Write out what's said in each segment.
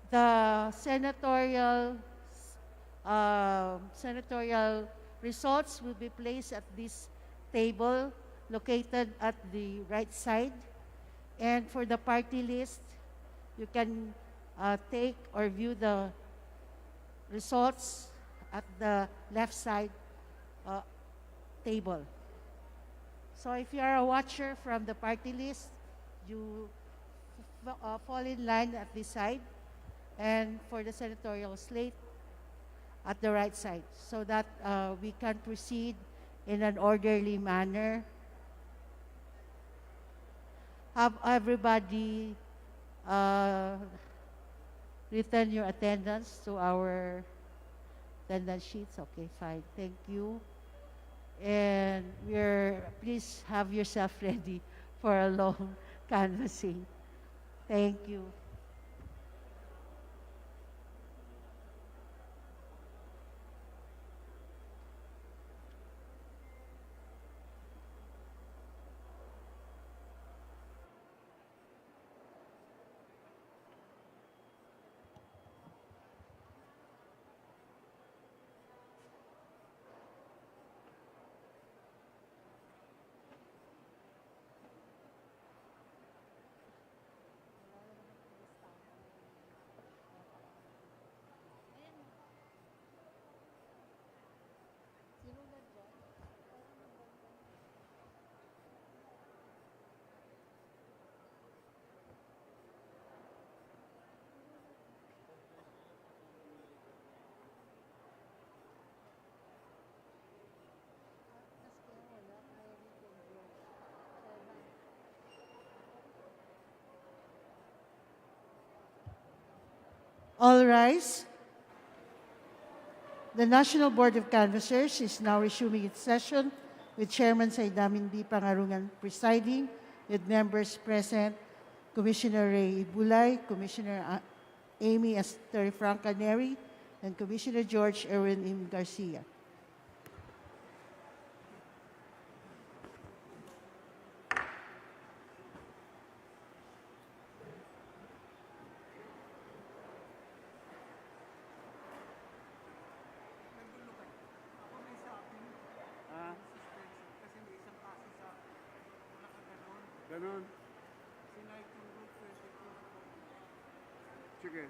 The senatorial results will be placed at this table located at the right side. And for the party list, you can take or view the results at the left side table. So if you are a watcher from the party list, you fall in line at this side, and for the senatorial slate at the right side, so that we can proceed in an orderly manner. Have everybody written your attendance to our attendance sheets? Okay, fine. Thank you. And please have yourself ready for a long canvassing. Thank you. All rise. The National Board of Canvassers is now resuming its session with Chairman Saidamin B. Pangarungan presiding, with members present, Commissioner Ray Bulay, Commissioner Amy Esther Franca Neri, and Commissioner George Erwin M. Garcia. Ganon. Sige.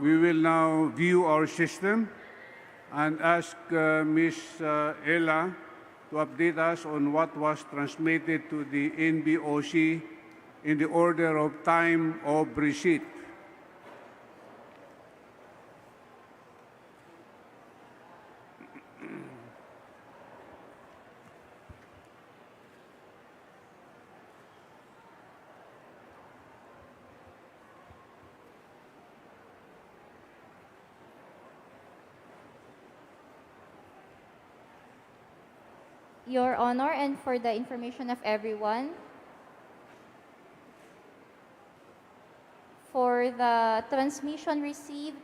We will now view our system and ask Ms. Ella to update us on what was transmitted to the NBOC in the order of time of receipt. Your Honor, and for the information of everyone, for the transmission received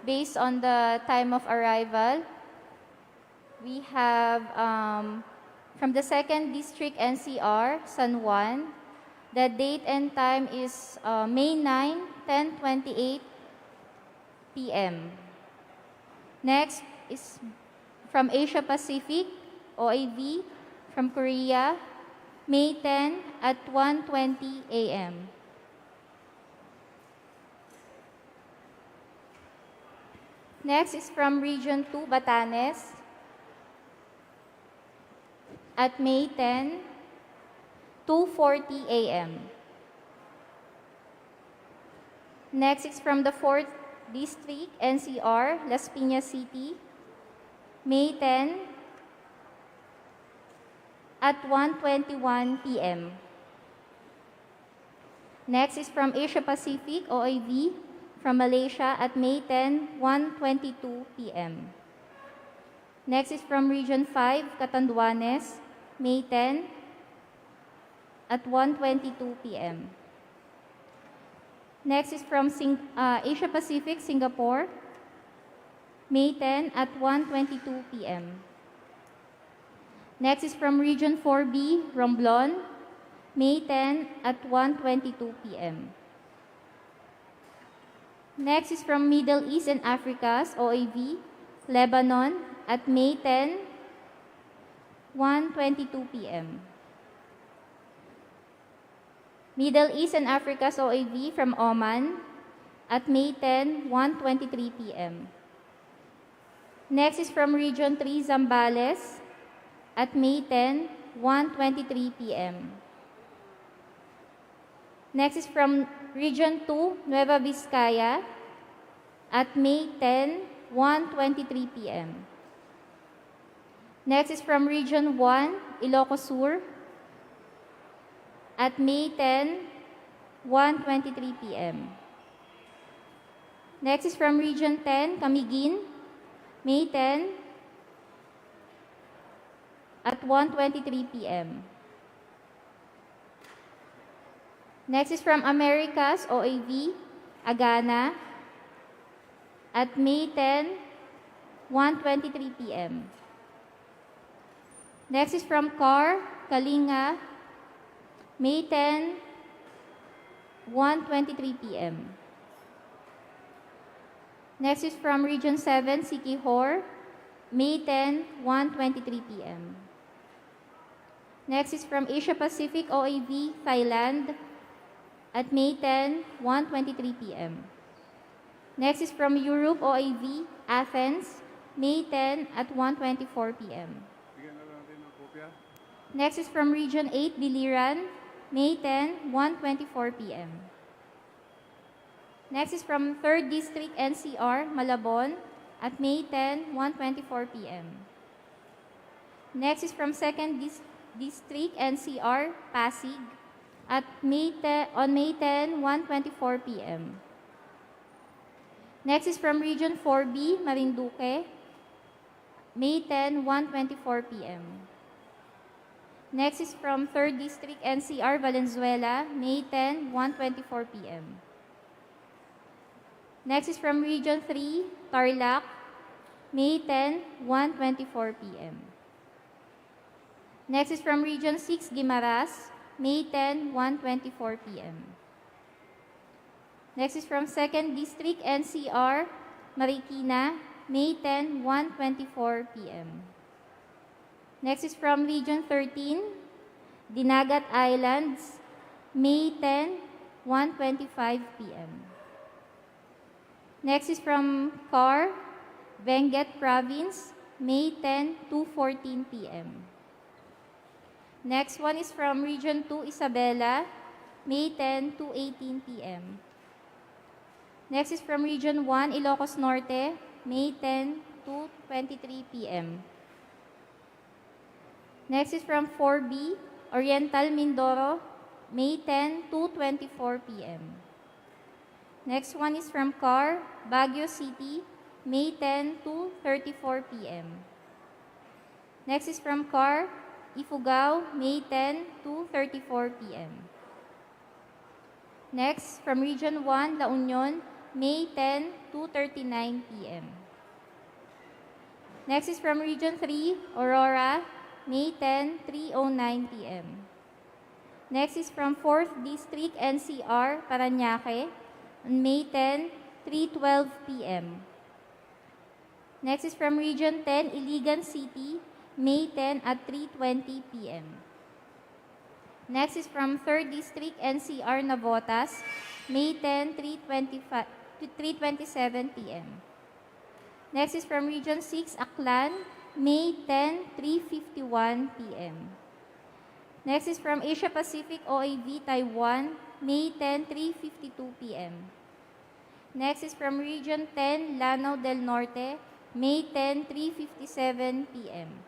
based on the time of arrival, we have from the 2nd District NCR, San Juan, the date and time is May 9, 10:28 p.m. Next is from Asia Pacific, OAV, from Korea, May 10 at 1:20 a.m. Next is from Region 2, Batanes, at May 10, 2:40 a.m. Next is from the 4th District, NCR, Las Piñas City, May 10, at 1:21 p.m. Next is from Asia Pacific, OAV, from Malaysia at May 10, 1:22 p.m. Next is from Region 5, Catanduanes, May 10, at 1:22 p.m. Next is from Asia Pacific, Singapore, May 10 at 1:22 p.m. Next is from Region 4B, Romblon, May 10 at 1:22 p.m. Next is from Middle East and Africa's OAV, Lebanon, at May 10, 1:22 p.m. Middle East and Africa's OAV from Oman, at May 10, 1:23 p.m. Next is from Region 3, Zambales, at May 10, 1:23 p.m. Next is from Region 2, Nueva Vizcaya, at May 10, 1:23 p.m. Next is from Region 1, Ilocos Sur, at May 10, 1:23 p.m. Next is from Region 10, Camiguin, May 10, at 1:23 p.m. Next is from Americas OAV, Agana, at May 10, 1:23 p.m. Next is from CAR, Kalinga, May 10, 1:23 p.m. Next is from Region 7, Siquijor, May 10, 1:23 p.m. Next is from Asia Pacific OAV, Thailand, at May 10, 1:23 p.m. Next is from Europe OAV, Athens, May 10 at 1:24 p.m. Next is from Region 8, Biliran, May 10, 1:24 p.m. Next is from 3rd District NCR, Malabon, at May 10, 1:24 p.m. Next is from 2nd District NCR, Pasig, at on May 10, 1:24 p.m. Next is from Region 4B, Marinduque, May 10, 1:24 p.m. Next is from 3rd District NCR, Valenzuela, May 10, 1:24 p.m. Next is from Region 3, Tarlac, May 10, 1:24 p.m. Next is from Region 6, Guimaras, May 10, 1:24 p.m. Next is from 2nd District NCR, Marikina, May 10, 1:24 p.m. Next is from Region 13, Dinagat Islands, May 10, 1:25 p.m. Next is from CAR, Benguet Province, May 10, 2:14 p.m. Next one is from Region 2, Isabela, May 10, 2:18 p.m. Next is from Region 1, Ilocos Norte, May 10, 2:23 p.m. Next is from 4B, Oriental Mindoro, May 10, 2:24 p.m. Next one is from CAR, Baguio City, May 10, 2:34 p.m. Next is from CAR, Ifugao, May 10, 2:34 p.m. Next, from Region 1, La Union, May 10, 2:39 p.m. Next is from Region 3, Aurora, May 10, 3:09 p.m. Next is from 4th District NCR, Parañaque, on May 10, 3:12 p.m. Next is from Region 10, Iligan City, May 10 at 3:20 p.m. Next is from 3rd District NCR, Navotas, May 10, 3:27 p.m. Next is from Region 6, Aklan, May 10, 3:51 p.m. Next is from Asia Pacific OAV, Taiwan, May 10, 3:52 p.m. Next is from Region 10, Lanao del Norte, May 10, 3:57 p.m.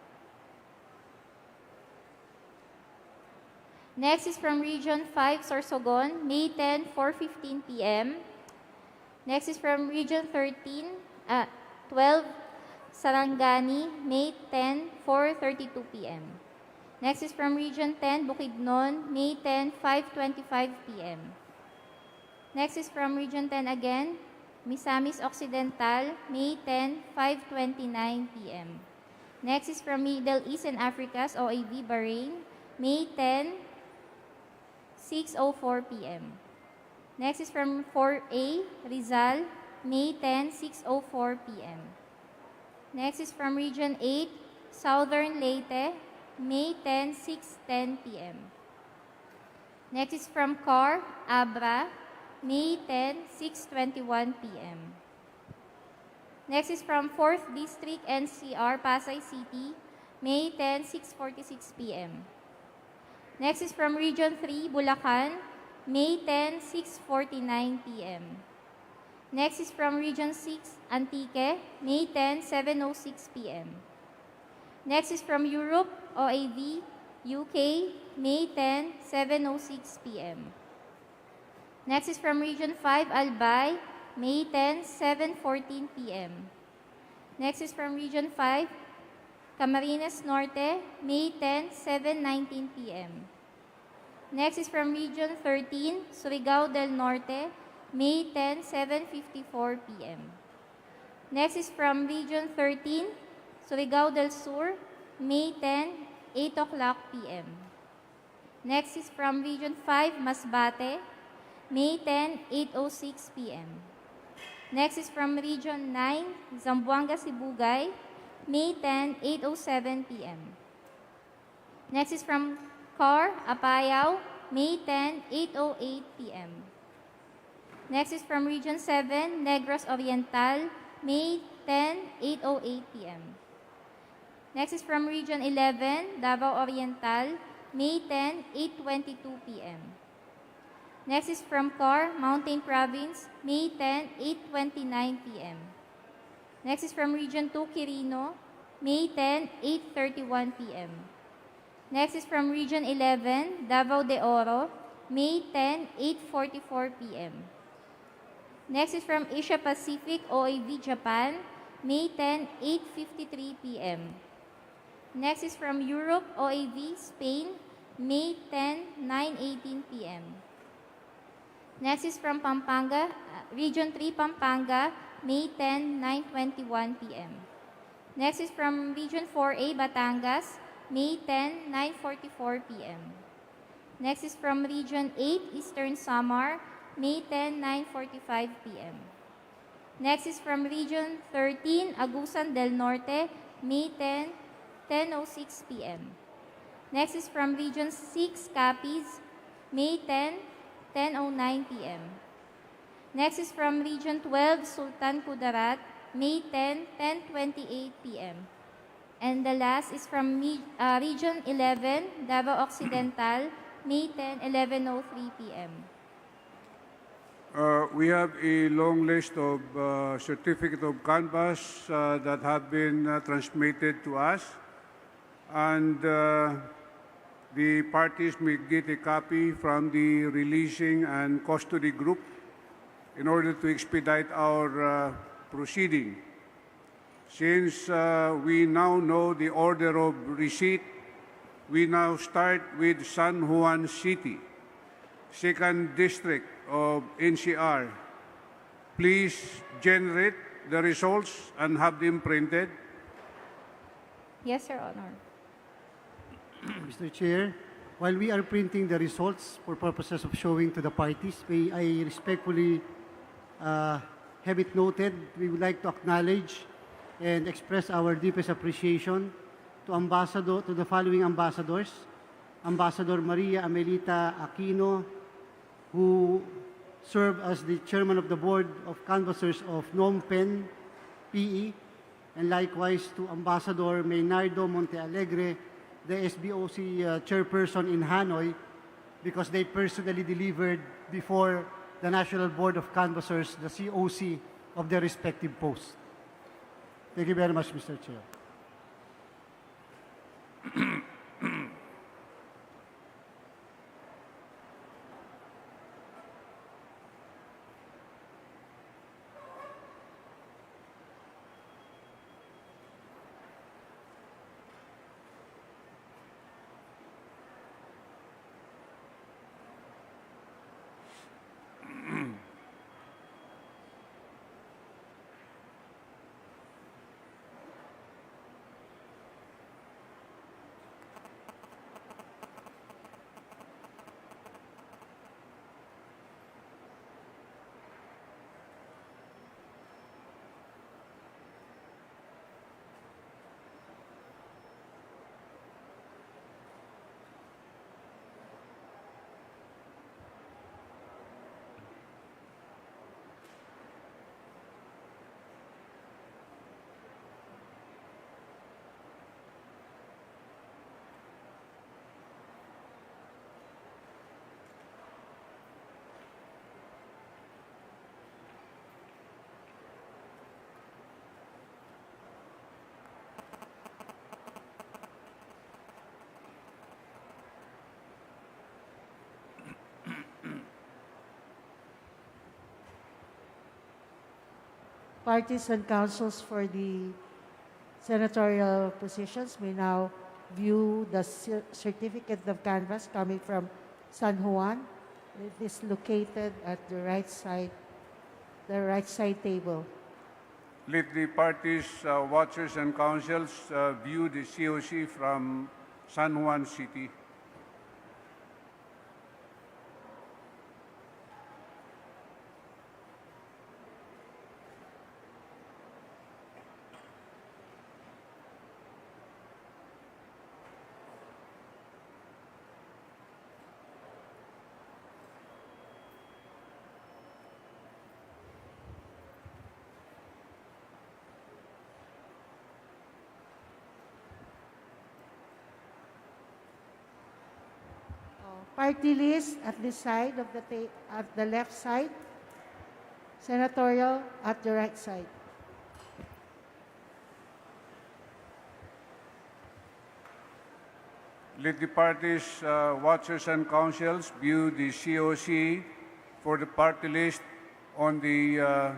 Next is from Region 5, Sorsogon, May 10, 4:15 p.m. Next is from Region 12, Sarangani, May 10, 4:32 p.m. Next is from Region 10, Bukidnon, May 10, 5:25 p.m. Next is from Region 10 again, Misamis Occidental, May 10, 5:29 p.m. Next is from Middle East and Africa's OAV Bahrain, May 10, 6:04 p.m. Next is from 4A Rizal, May 10, 6:04 p.m. Next is from Region 8, Southern Leyte, May 10, 6:10 p.m. Next is from COR, Abra, May 10, 6:21 p.m. Next is from 4th District NCR, Pasay City, May 10, 6:46 p.m. Next is from Region 3, Bulacan, May 10, 6:49 p.m. Next is from Region 6, Antique, May 10, 7:06 p.m. Next is from Europe, OAV, UK, May 10, 7:06 p.m. Next is from Region 5, Albay, May 10, 7:14 p.m. Next is from Region 5, Camarines Norte, May 10, 7:19 p.m. Next is from Region 13, Surigao del Norte, May 10, 7:54 p.m. Next is from Region 13, Surigao del Sur, May 10, 8 o'clock p.m. Next is from Region 5, Masbate, May 10, 8:06 p.m. Next is from Region 9, Zamboanga Sibugay, May 10, 8:07 p.m. Next is from COR, Apayao, May 10, 8:08 p.m. Next is from Region 7, Negros Oriental, May 10, 8:08 p.m. Next is from Region 11, Davao Oriental, May 10, 8:22 p.m. Next is from COR, Mountain Province, May 10, 8:29 p.m. Next is from Region 2, Quirino, May 10, 8:31 p.m. Next is from Region 11, Davao de Oro, May 10, 8:44 p.m. Next is from Asia Pacific, OAV Japan, May 10, 8:53 p.m. Next is from Europe, OAV Spain, May 10, 9:18 p.m. Next is from Pampanga, Region 3 Pampanga, May 10, 9:21 p.m. Next is from Region 4A Batangas, May 10, 9:44 p.m. Next is from Region 8 Eastern Samar, May 10, 9:45 p.m. Next is from Region 13 Agusan del Norte, May 10, 10:06 p.m. Next is from Region 6 Capiz, May 10, 10:09 p.m. Next is from Region 12 Sultan Kudarat, May 10, 10:28 p.m. And the last is from Region 11 Davao Occidental, May 10, 11:03 p.m. We have a long list of certificate of canvass that have been transmitted to us, and the parties may get a copy from the releasing and custody group in order to expedite our proceeding. Since we now know the order of receipt, we now start with San Juan City, 2nd District of NCR. Please generate the results and have them printed. Yes, Your Honor. Mr. Chair, while we are printing the results for purposes of showing to the parties, may I respectfully have it noted, we would like to acknowledge and express our deepest appreciation to the following ambassadors. Ambassador Maria Amelita Aquino, who served as the chairman of the board of canvassers of Phnom Penh, PE, and likewise to Ambassador Maynardo Montealegre, the SBOC chairperson in Hanoi, because they personally delivered before the National Board of Canvassers, the COC, of their respective posts. Thank you very much, Mr. Chair. Parties and councils for the senatorial positions may now view the certificate of canvass coming from San Juan. It is located at the right side table. Let the parties, watchers, and councils view the COC from San Juan City. Party list at the side of at the left side, senatorial at the right side. Let the parties, watchers, and councils view the COC for the party list on the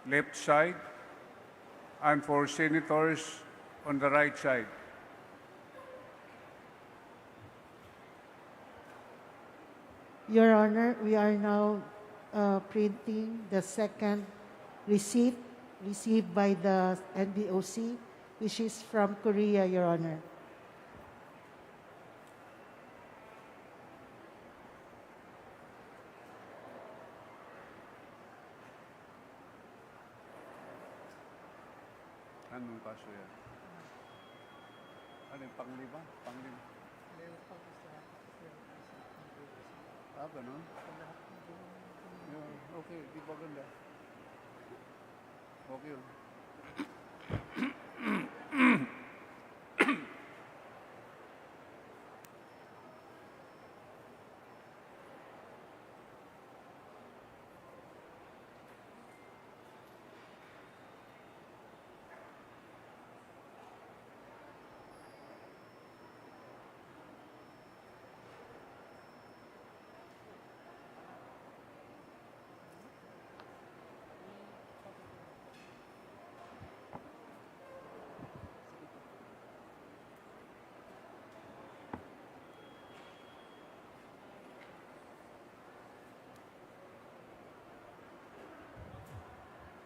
left side and for senators on the right side. Your Honor, we are now printing the second receipt received by the NBOC, which is from Korea, Your Honor. Anong kaso yan? Ano yung panglima? Panglima? Ah, ganun? Yeah, okay, di ba ganda? Okay yun.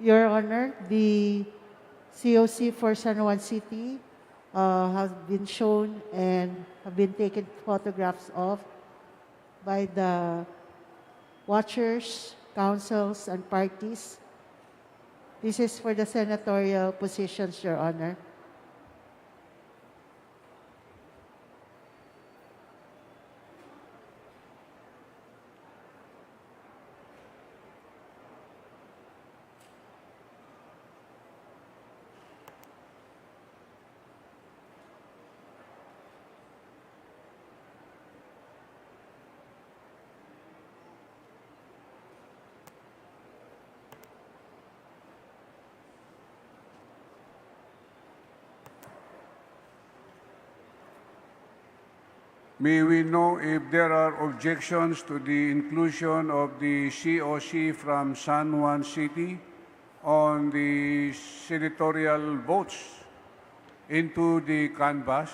Your Honor, the COC for San Juan City has been shown and have been taken photographs of by the watchers, councils, and parties. This is for the senatorial positions, Your Honor. May we know if there are objections to the inclusion of the COC from San Juan City on the senatorial votes into the canvass?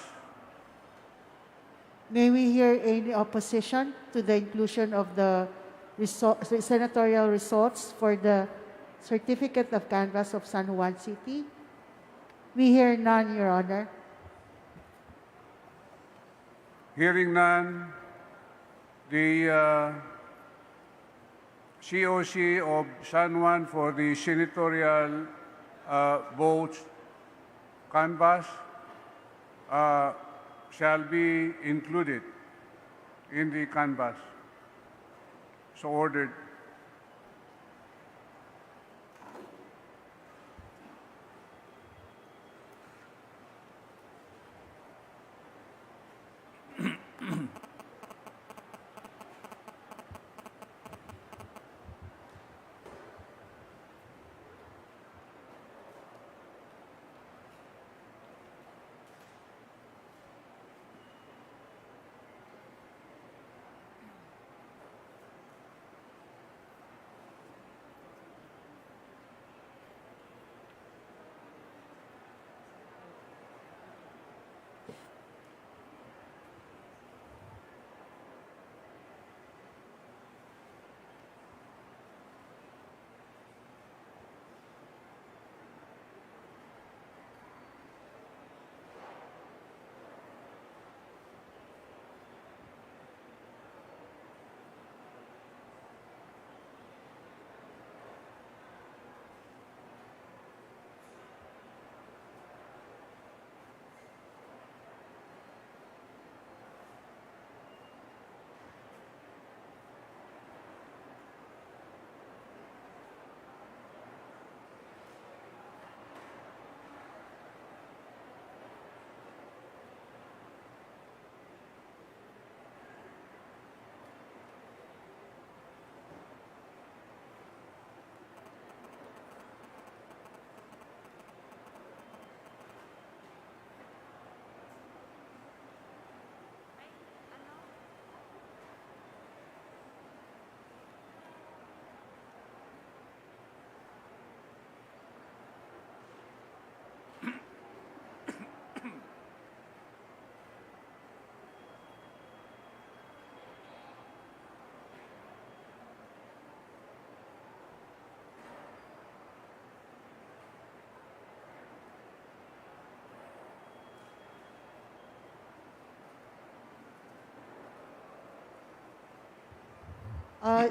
May we hear any opposition to the inclusion of the senatorial results for the certificate of canvass of San Juan City? We hear none, Your Honor. Hearing none, the COC of San Juan for the senatorial votes canvass shall be included in the canvass. So ordered.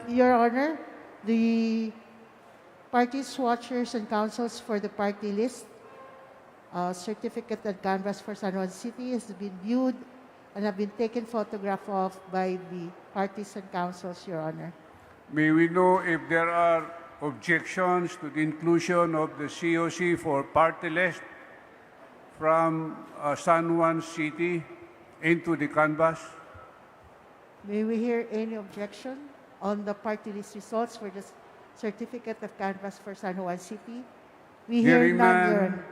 Your Honor, the parties, watchers, and councils for the party list, certificate and canvas for San Juan City has been viewed and have been taken photograph of by the parties and councils, Your Honor. May we know if there are objections to the inclusion of the COC for party list from San Juan City into the canvas? May we hear any objection on the party list results for the certificate of canvas for San Juan City? We hear Hearing none, Your none, Honor.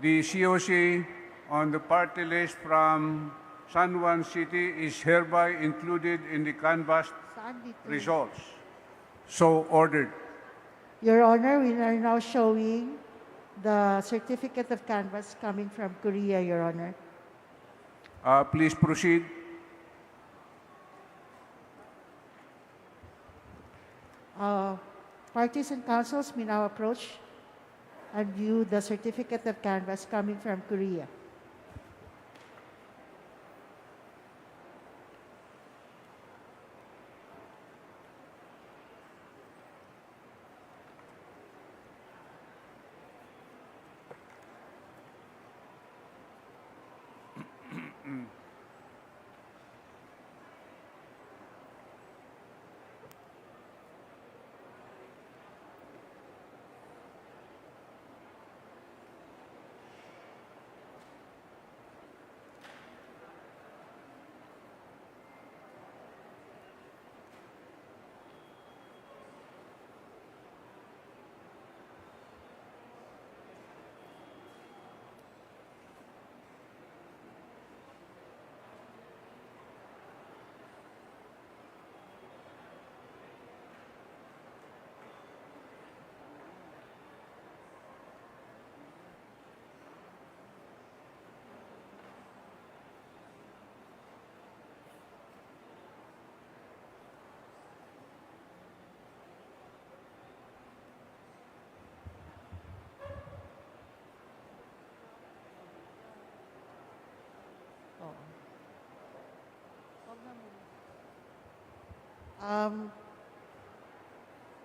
the COC on the party list from San Juan City is hereby included in the canvas Saan dito? results. So ordered. Your Honor, we are now showing the certificate of canvas coming from Korea, Your Honor. Please proceed. Parties and councils may now approach and view the certificate of canvas coming from Korea.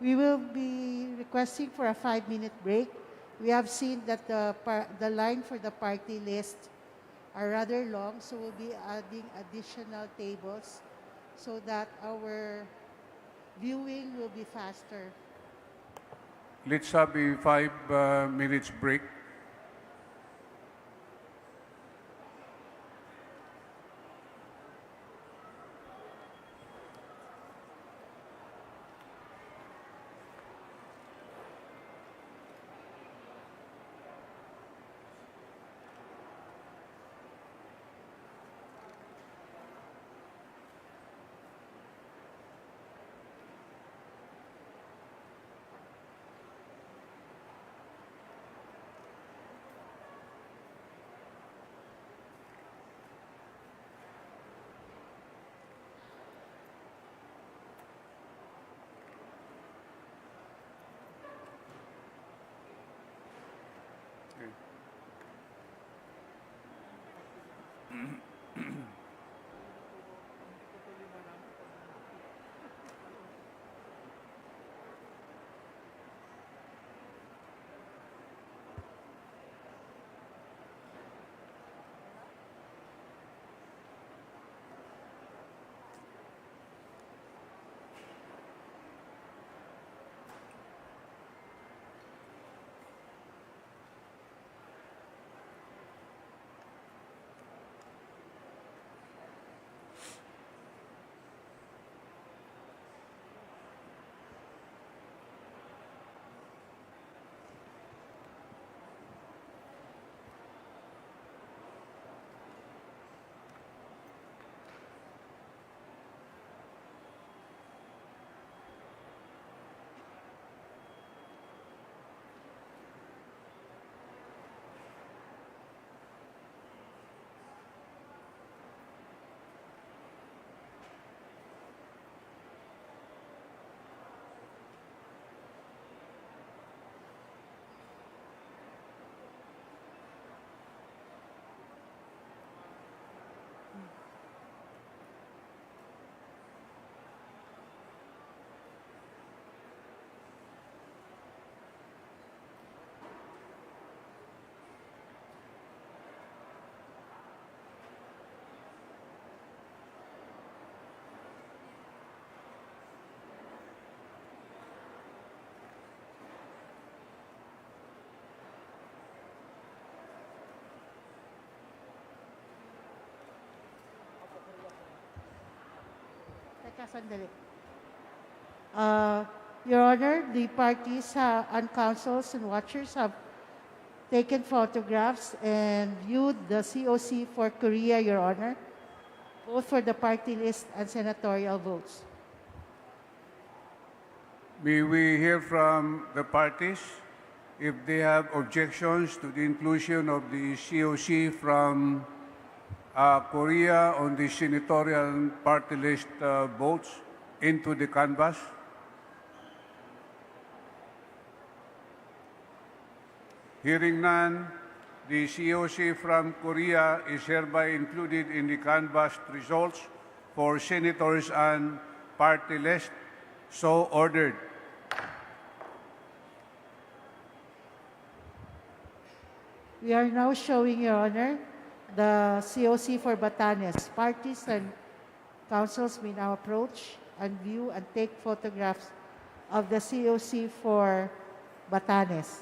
We will be requesting for a 5-minute break. We have seen that the line for the party list are rather long, so we'll be adding additional tables so that our viewing will be faster. Let's have a 5 minutes break. Teka, sandali. Your Honor, the parties and councils and watchers have taken photographs and viewed the COC for Korea, Your Honor, both for the party list and senatorial votes. May we hear from the parties if they have objections to the inclusion of the COC from Korea on the senatorial party list votes into the canvas? Hearing none, the COC from Korea is hereby included in the canvassed results for senators and party list. So ordered. We are now showing, Your Honor, the COC for Batanes. Parties and councils may now approach and view and take photographs of the COC for Batanes.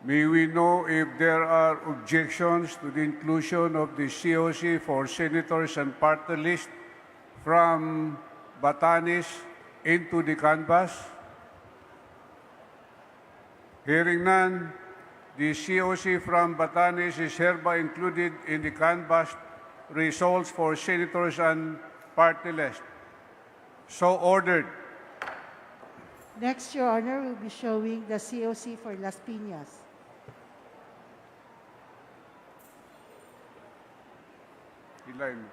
May we know if there are objections to the inclusion of the COC for senators and party list from Batanes into the canvass? Hearing none, the COC from Batanes is hereby included in the canvass results for senators and party list. So ordered. Next, Your Honor, we'll be showing the COC for Las Piñas. Elaine.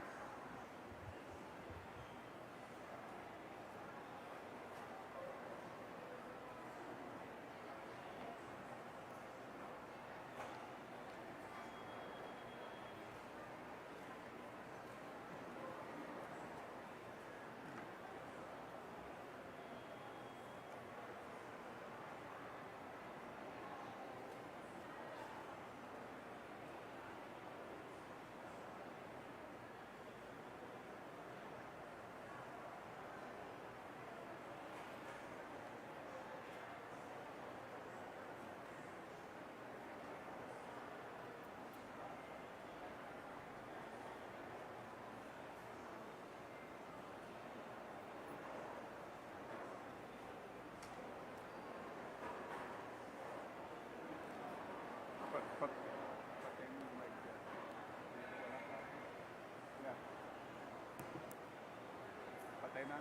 Patay na.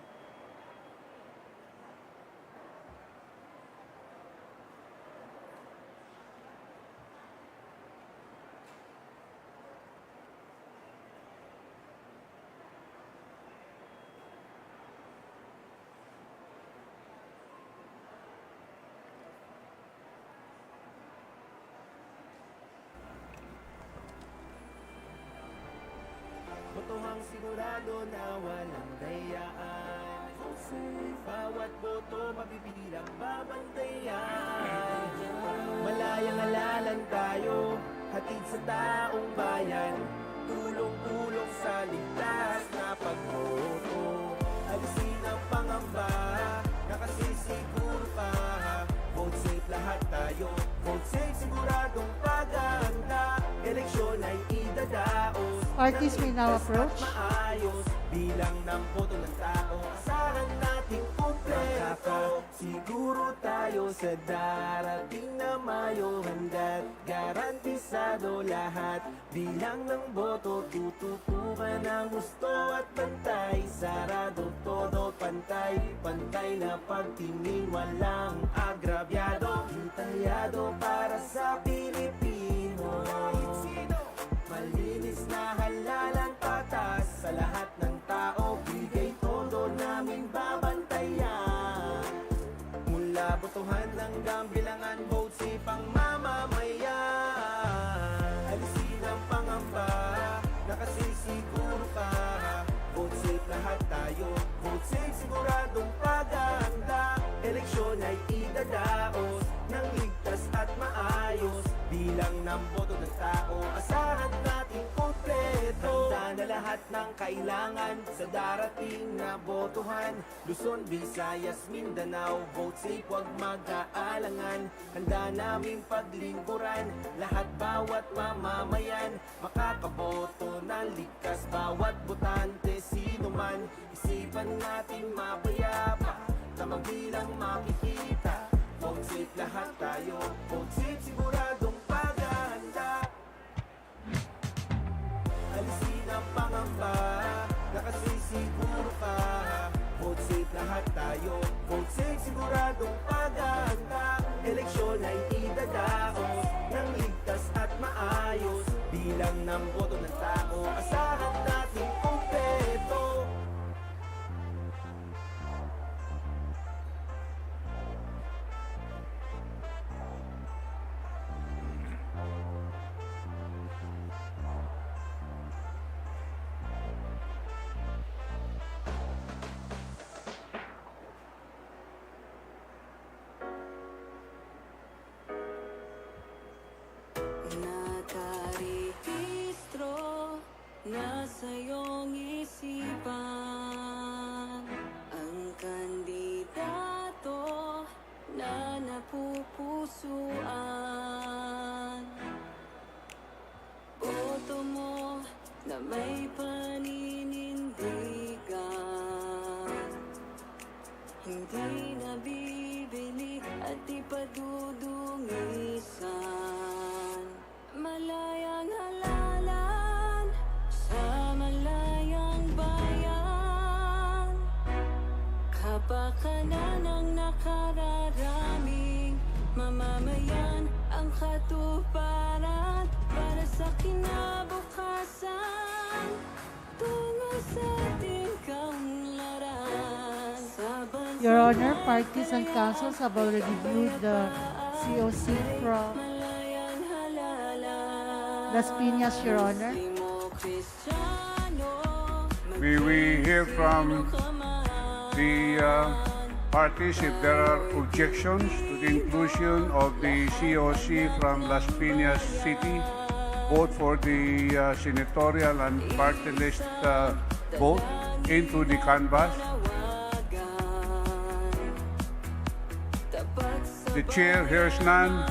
Botohang sigurado na walang dayaan. Bawat boto mabibilang babantayan. Malayang alalan tayo, hatid sa taong bayan. Tulong-tulong sa ligtas na pagboto. Alisin ang pangamba, nakasisiguro pa. Vote safe lahat tayo, vote safe siguradong pag-aanda. Eleksyon ay idadaos. Parties may now approach. Maayos, bilang ng boto ng tao. Asahan nating kumpleto. Siguro tayo sa darating na Mayo. Handa't garantisado lahat. Bilang ng boto, tututukan ang gusto at pantay. Sarado, todo pantay. Pantay na pagtingin, walang agrabyado. Detayado para sa Pilipino. Malinis na halalan patas sa lahat ng tao. Bigay todo namin babantayan. Mula botohan hanggang bilangan, vote safe ang mamamayan. Alisin ang pangamba, nakasisiguro ka. Vote safe lahat tayo, vote safe siguradong pag-aanda. Eleksyon ay idadaos ng ligtas at maayos. Bilang ng boto ng tao, asahan natin kompleto. Handa na lahat ng kailangan sa darating na botohan. Luzon, Visayas, Mindanao, vote safe, huwag mag-aalangan. Handa naming paglingkuran, lahat bawat mamamayan. Makakaboto ng likas, bawat botante, sino man. Isipan natin mapayapa, tamang bilang makikita. Vote safe lahat tayo, vote safe siguradong pag-aanda. Alisin ang pangamba, nakasisiguro ka. Vote safe lahat tayo, vote safe siguradong pag-aanda. Eleksyon ay idadaos ng ligtas at maayos. Bilang ng boto ng tao, asahan natin kompleto. katuparan para sa kinabukasan tungo sa ating kaunlaran. Your Honor, parties and councils have already viewed the COC from Las Piñas, Your Honor. May we hear from the parties if there are objections to the inclusion of the COC from Las Piñas City, both for the senatorial and party list vote into the canvas. The chair hears none.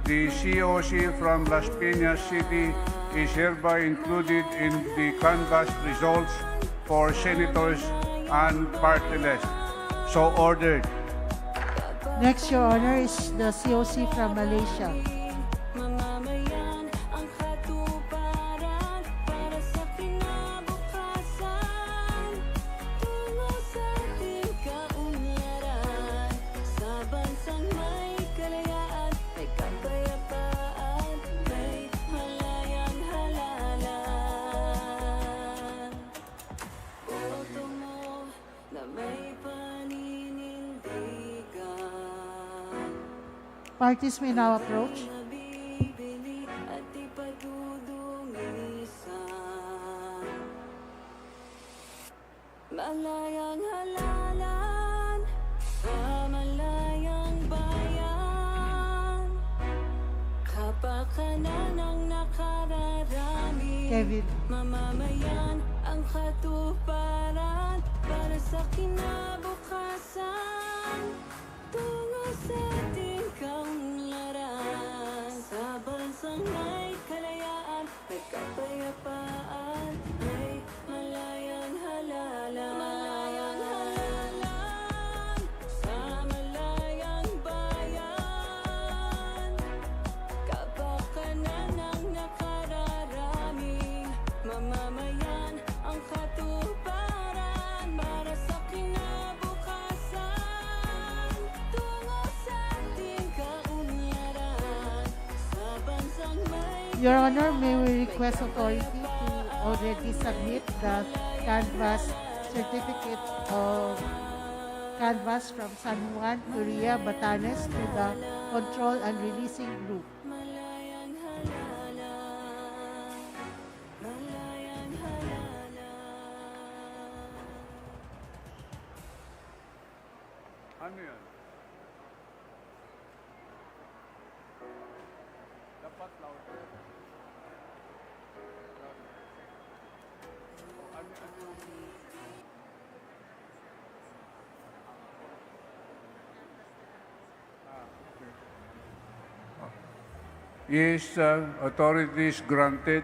The COC from Las Piñas City is hereby included in the canvas results for senators and party list. So ordered. Next, Your Honor, is the COC from Malaysia. Mamamayan ang katuparan para sa kinabukasan tungo sa ating kaunlaran. Sa bansang may kalayaan, may kapayapaan, may malayang halalan. Boto mo na may paninindigan. Parties may now approach. Nabibili at ipadudungisan. Malayang halalan sa malayang bayan. Kapakanan ang nakararami. Kevin. Mamamayan ang katuparan para sa kinabukasan tungo sa ating kaunlaran. Sa bansang may kalayaan, may kapayapaan, may malayang halalan. Malayang halalan sa malayang bayan. Kapakanan ang nakararami. Mamamayan ang katuparan para sa kinabukasan tungo sa ating kaunlaran. Sa bansang may Your Honor, may we request authority to already submit the canvas certificate of canvas from San Juan, Korea, Batanes to the Control and Releasing Group. malayang halalan. Malayang halalan. Ano yan? Dapat louder. Is authorities granted?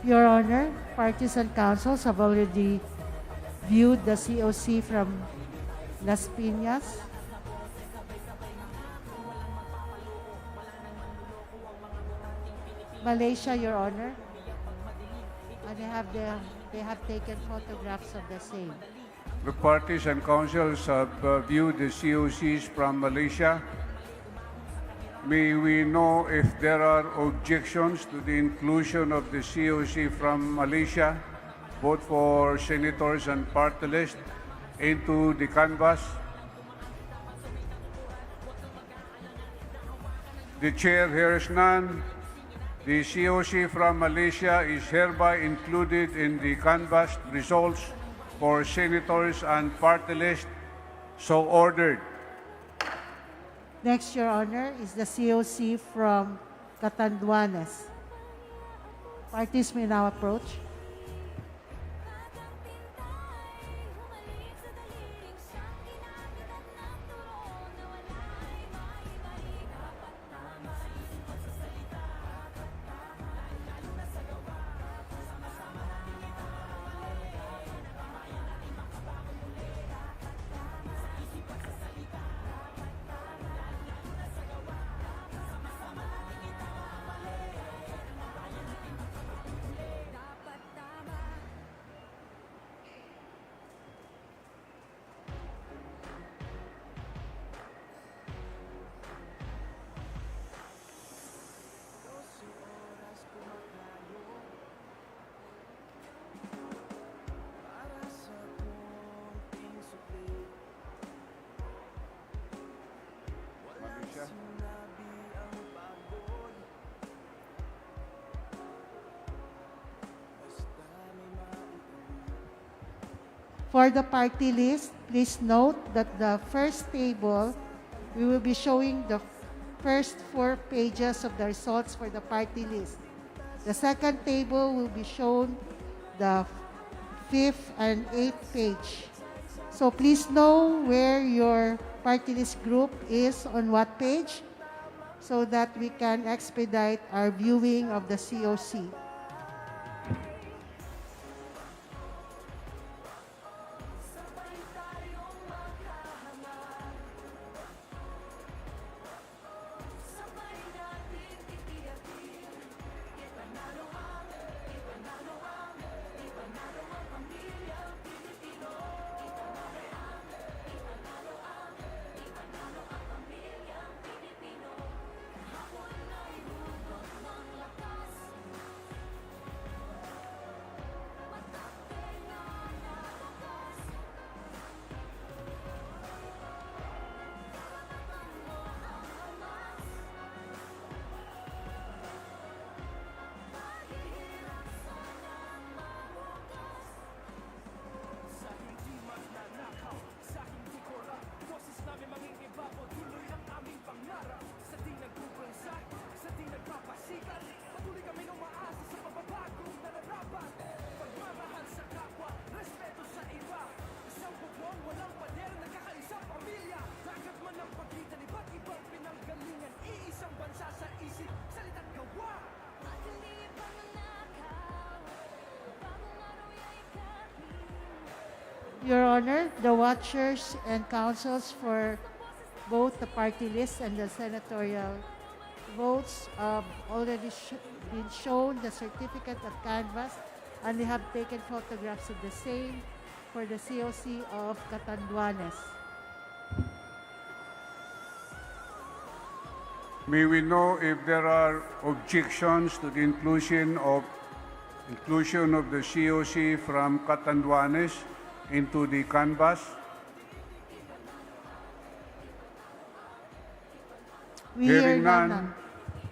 Your Honor, parties and councils have already viewed the COC from Las Piñas. Malaysia, Your Honor. And they have taken photographs of the same. The parties and councils have viewed the COCs from Malaysia. May we know if there are objections to the inclusion of the COC from Malaysia, both for senators and party list, into the canvas? The chair hears none. The COC from Malaysia is hereby included in the canvassed results for senators and party list. So ordered. Next, Your Honor, is the COC from Catanduanes. Parties may now approach. For the party list, please note that the first table, we will be showing the first 4 pages of the results for the party list. The second table will be shown the 5th and 8th page. So please know where your party list group is on what page so that we can expedite our viewing of the COC. Your Honor, the watchers and councils for both the party list and the senatorial votes have already been shown the certificate of canvass, and they have taken photographs of the same for the COC of Catanduanes. May we know if there are objections to the inclusion of the COC from Catanduanes into the canvas? We hear Hearing none. none,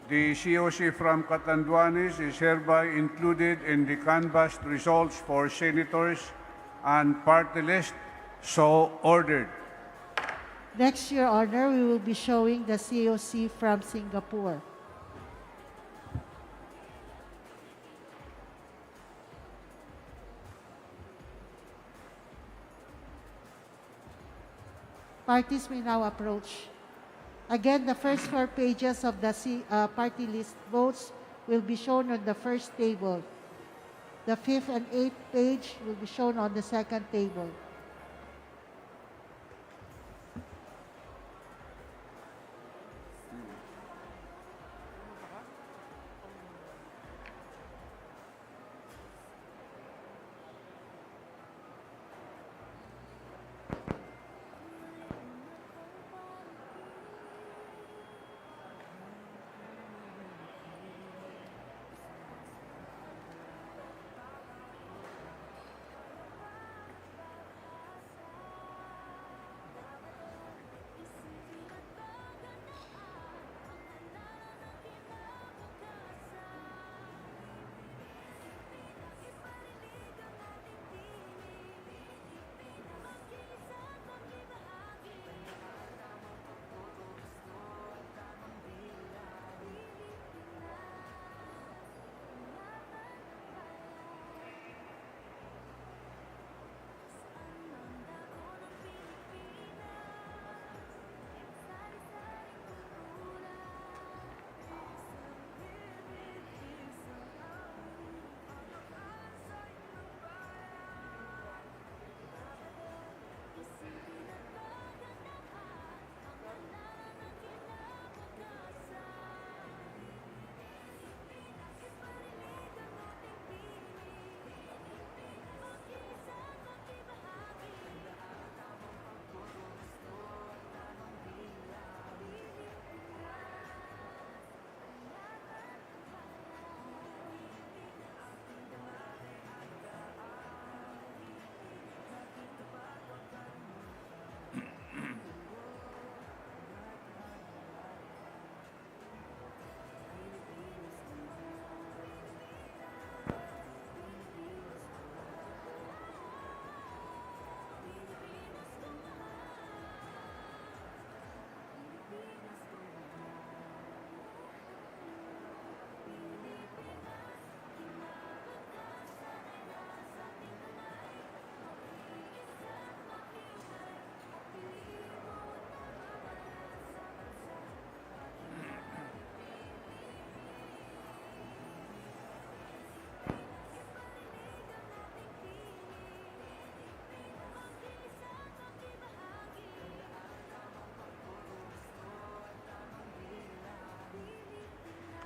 the COC from Catanduanes is hereby included in the canvassed results for senators and party list. So ordered. Next, Your Honor, we will be showing the COC from Singapore. Parties may now approach. Again, the first 4 pages of the party list votes will be shown on the first table. The fifth and eighth page will be shown on the second table.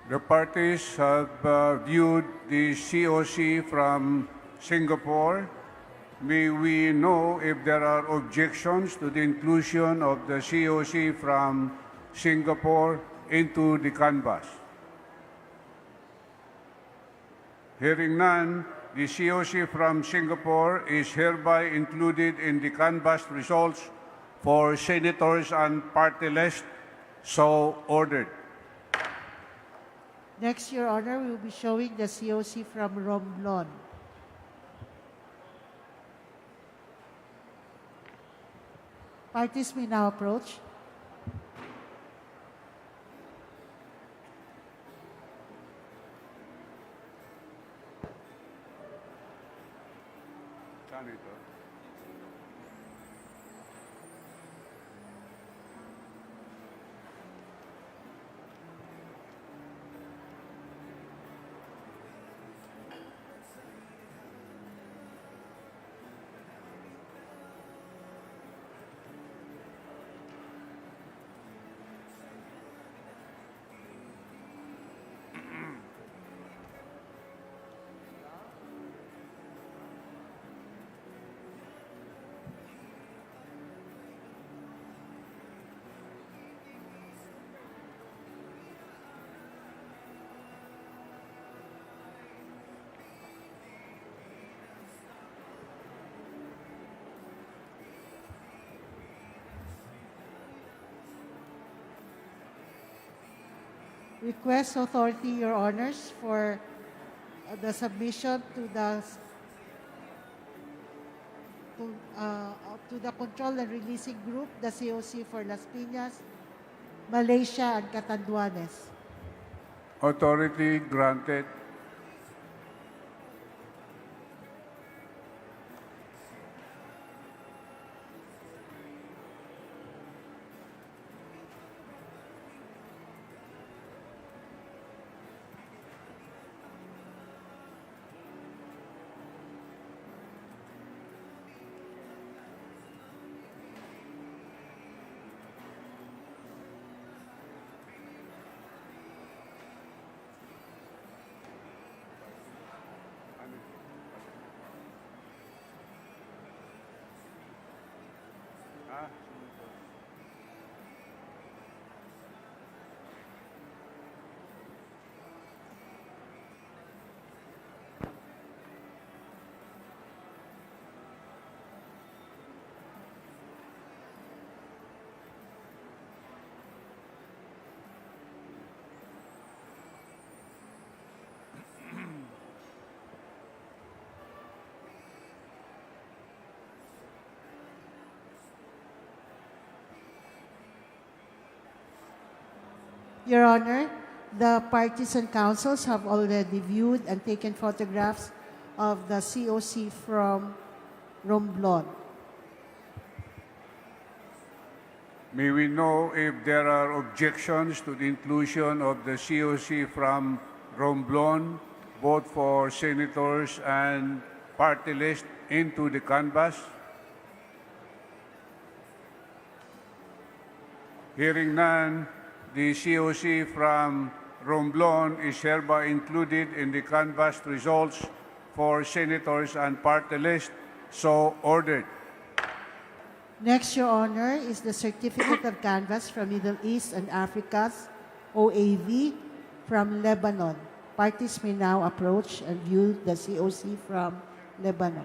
The parties have viewed the COC from Singapore. May we know if there are objections to the inclusion of the COC from Singapore into the canvas? Hearing none, the COC from Singapore is hereby included in the canvas results for senators and party list. So ordered. Next, Your Honor, we will be showing the COC from Romblon. Parties may now approach. Saan ito? Request authority, Your Honors, for the submission to the Control and Releasing Group, the COC for Las Piñas, Malaysia, and Catanduanes. Authority granted. Your Honor, the parties and councils have already viewed and taken photographs of the COC from Romblon. May we know if there are objections to the inclusion of the COC from Romblon, both for senators and party list, into the canvas? Hearing none, the COC from Romblon is hereby included in the canvass results for senators and party list, so ordered. Next, Your Honor, is the Certificate of Canvass from Middle East and Africa's OAV from Lebanon. Parties may now approach and view the COC from Lebanon.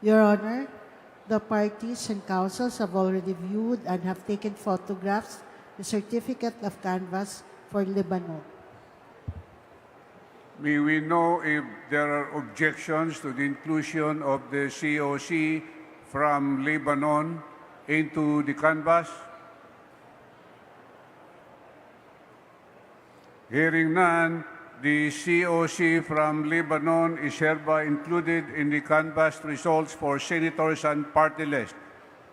Your Honor, the parties and councils have already viewed and have taken photographs, the Certificate of Canvass for Lebanon. May we know if there are objections to the inclusion of the COC from Lebanon into the canvas? Hearing none, the COC from Lebanon is hereby included in the canvass results for senators and party list.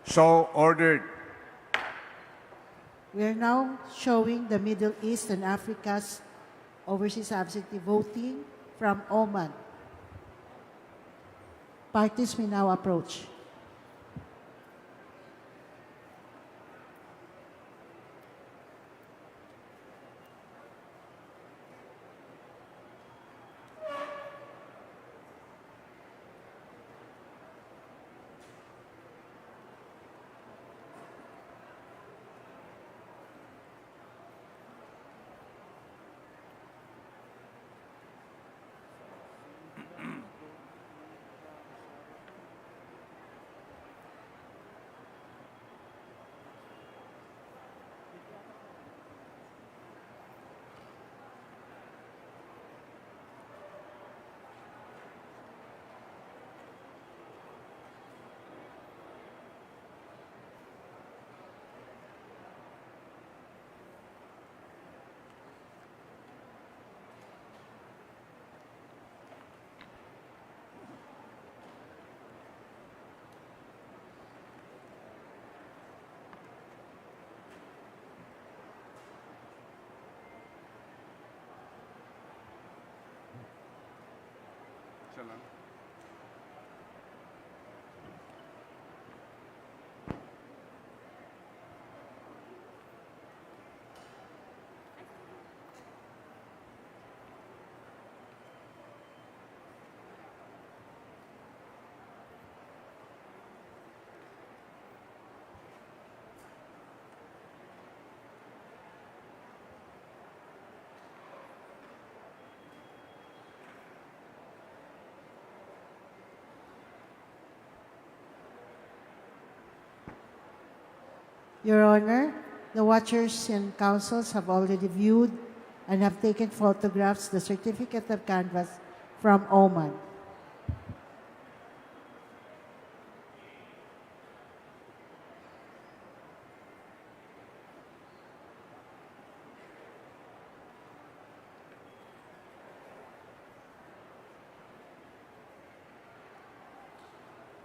So ordered. We are now showing the Middle East and Africa's overseas absentee voting from Oman. Parties may now approach. ka lang. Your Honor, the watchers and counsels have already viewed and have taken photographs the certificate of canvass from Oman.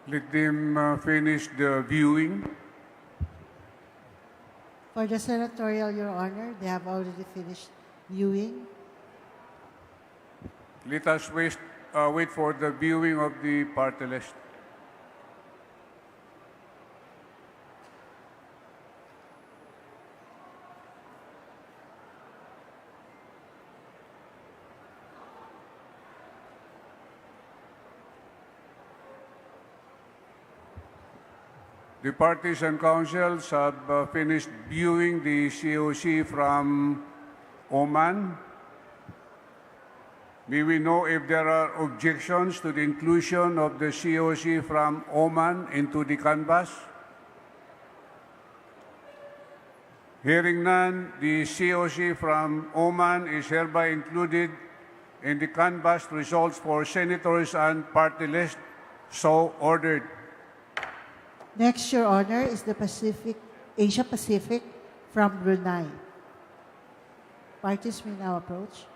Let them finish the viewing. For the senatorial, Your Honor, they have already finished viewing. Let us wait for the viewing of the party list. The parties and councils have finished viewing the COC from Oman. May we know if there are objections to the inclusion of the COC from Oman into the canvass? Hearing none, the COC from Oman is hereby included in the canvass results for senators and party list, so ordered. Next, Your Honor, is the Asia Pacific from Brunei. Parties may now approach.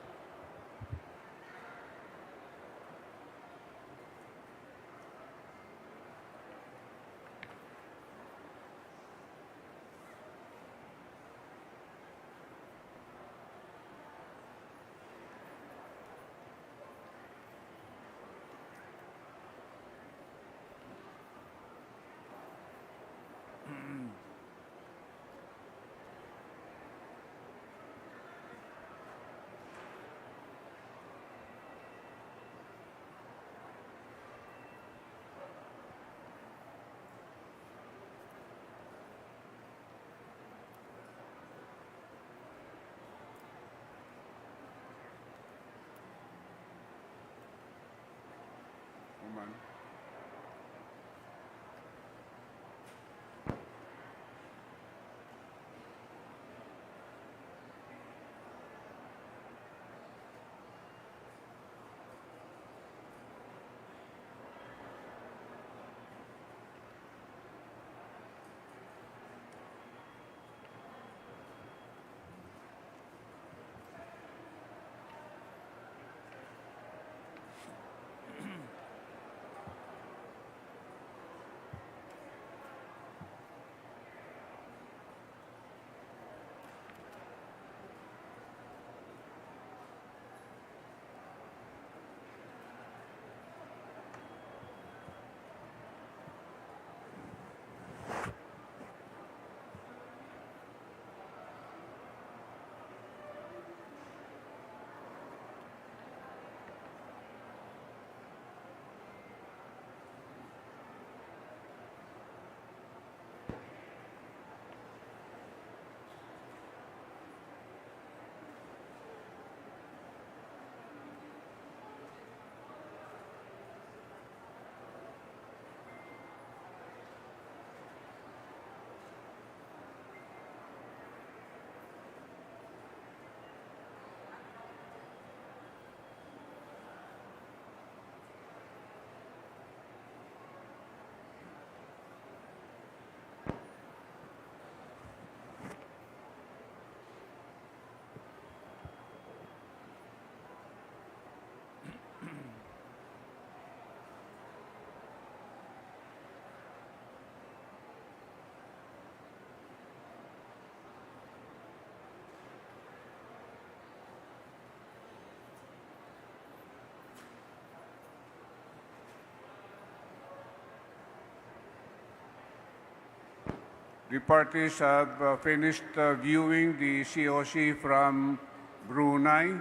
The parties have finished viewing the COC from Brunei.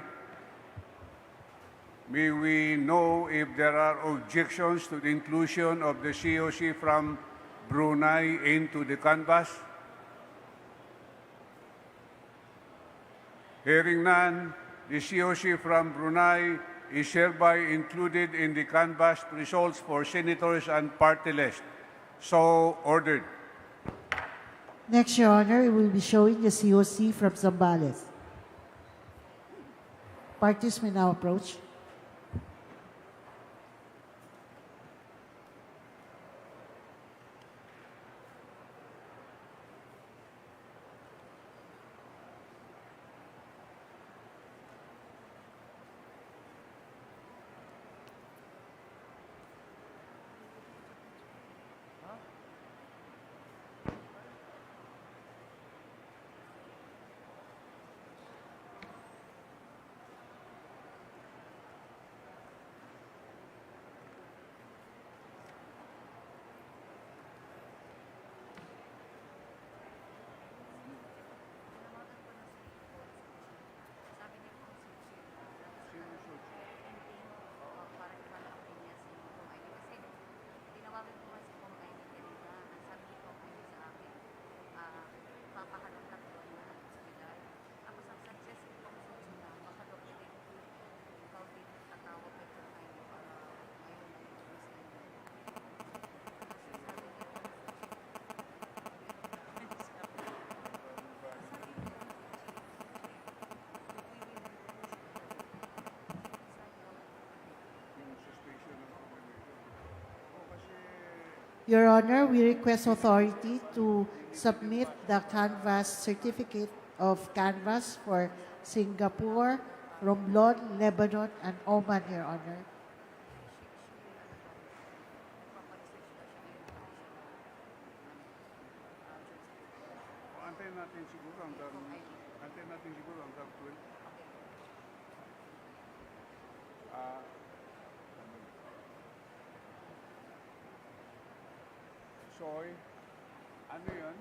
May we know if there are objections to the inclusion of the COC from Brunei into the canvas? Hearing none, the COC from Brunei is hereby included in the canvassed results for senators and party list. So ordered. Next, Your Honor, we will be showing the COC from Zambales. Parties may now approach. Your Honor, we request authority to submit the canvas certificate of canvas for Singapore, Romblon, Lebanon, and Oman, Your Honor. Antayin natin siguro hanggang 12. Soy, ano yun?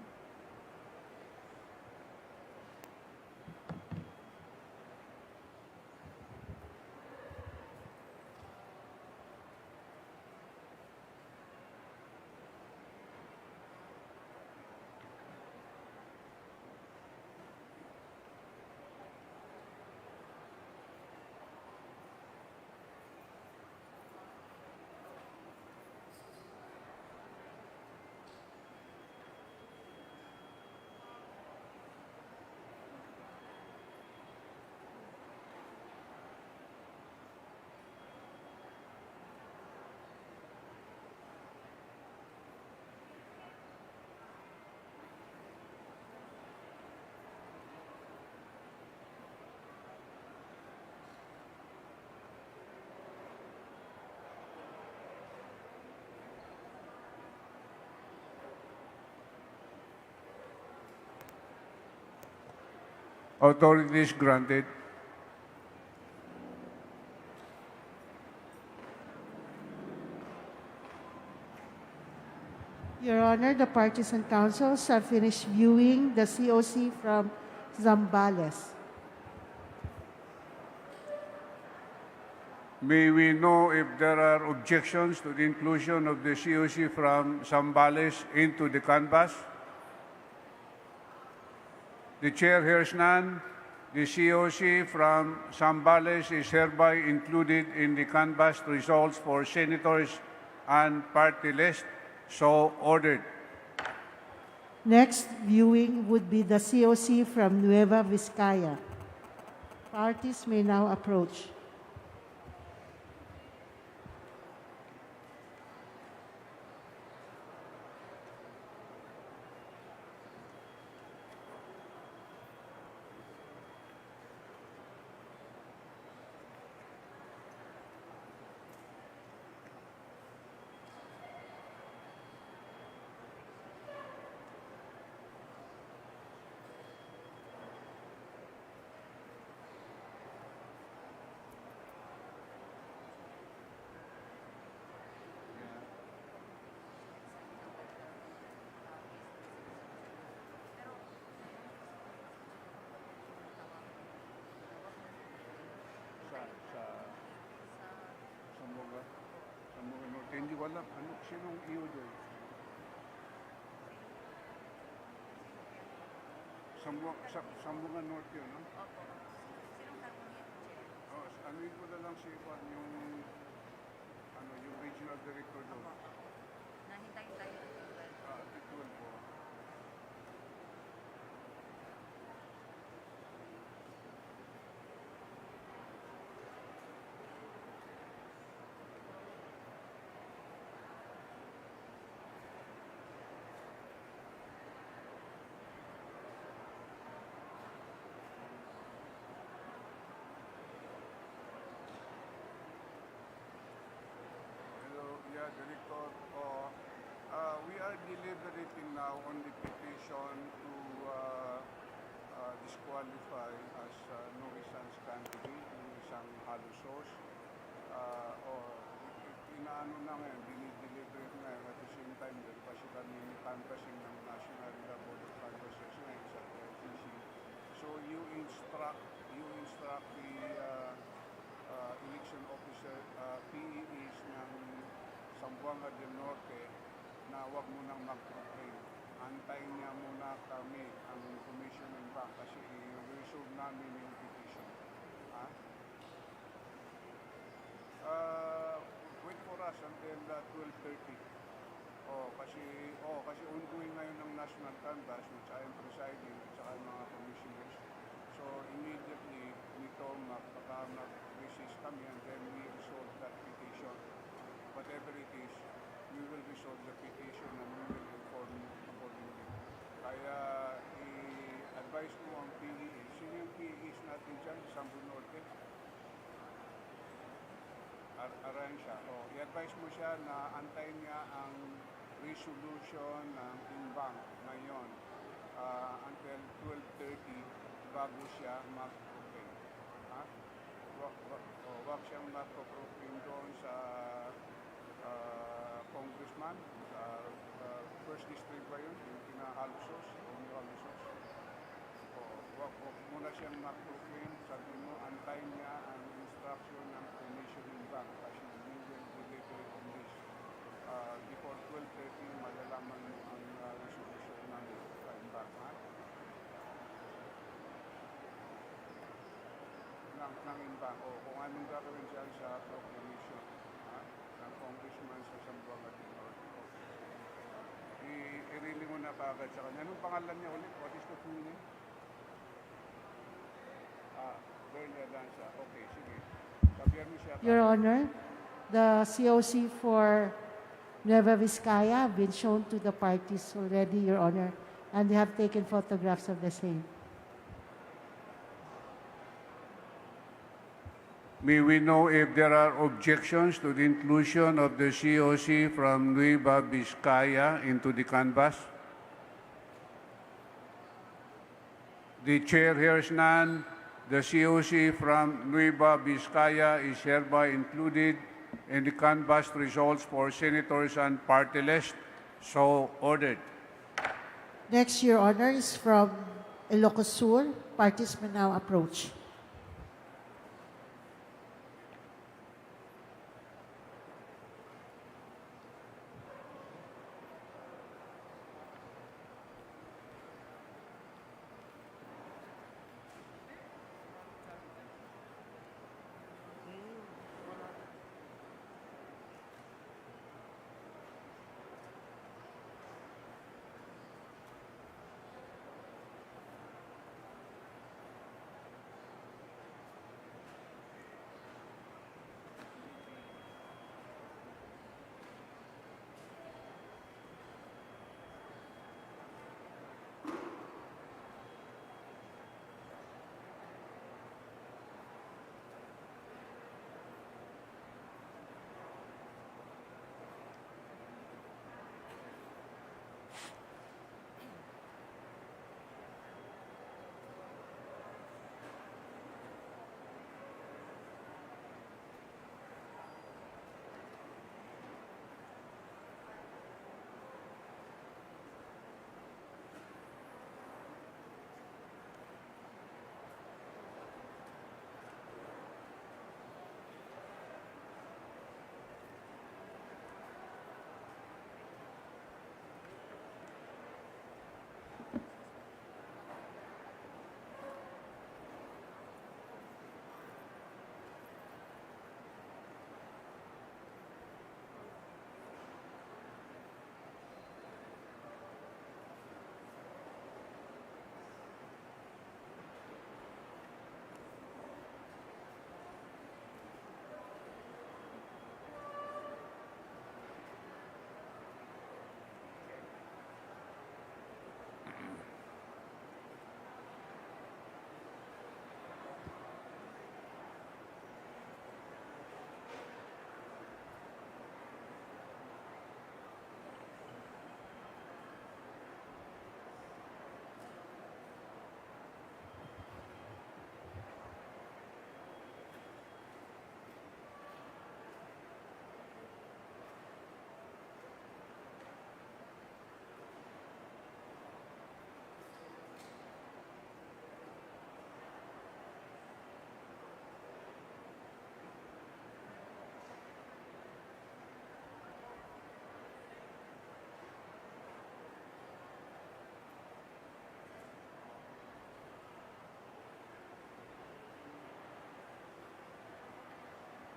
Authorities granted. Your Honor, the parties and counsels have finished viewing the COC from Zambales. May we know if there are objections to the inclusion of the COC from Zambales into the canvas? The chair hears none. The COC from Zambales is hereby included in the canvassed results for senators and party list. So ordered. Next viewing would be the COC from Nueva Vizcaya. Parties may now approach. wala. Ano, sinong iyo doon? Sambuanga North yun, no? Opo. Sinong tarungan? Oh, anuin ko na lang si Ivan, yung regional director doon. Opo. Nahintayin tayo ng 12. Tituan po. Hello, yeah, Director. We are deliberating now on the petition to disqualify as no isang candidate, yung isang halusos. Inaano na ngayon, dinideliberate ngayon at the same time, meron pa sila canvassing ng National Board of Canvassers ngayon sa LTC. So you instruct the election officer, PEs ng Zamboanga del Norte na wag mo nang mag-proclaim. Antayin niya muna kami ang Commission ng Bank kasi i-resolve namin yung petition. Wait for us until 12:30. Kasi ongoing ngayon ng National Canvass which I am presiding at saka yung mga commissioners. So immediately nito mag-resist kami and then we resolve that petition. Whatever it is, we will resolve the petition and we will inform accordingly. Kaya i-advise mo ang PEs. Sino yung PEs natin dyan? Sambu Norte? Arayan siya. I-advise mo siya na antayin niya ang resolution ng Inbank ngayon until 12:30 bago siya mag-proclaim. Wag siyang mag-proclaim doon sa congressman, first district ba yun? Yung kinahalusos, wag muna siyang mag-proclaim, sabi mo, antayin niya ang instruction ng Commission in Bank kasi we will deliberate on this. Before 12:30, malalaman mo ang resolution ng Bank. Ng Inbank, kung anong gagawin dyan sa proclamation ng congressman sa Zamboanga del Norte. I-really mo na kagad sa kanya. Anong pangalan niya ulit? What is the full name? Bernia Danza. Okay, sige. Sabihan mo siya. Your Honor, the COC for Nueva Vizcaya have been shown to the parties already, Your Honor, and they have taken photographs of the same. May we know if there are objections to the inclusion of the COC from Nueva Vizcaya into the canvass? The chair hears none. The COC from Nueva Vizcaya is hereby included in the canvass results for senators and party list. So ordered. Next, Your Honor, is from Ilocos Sur. Parties may now approach.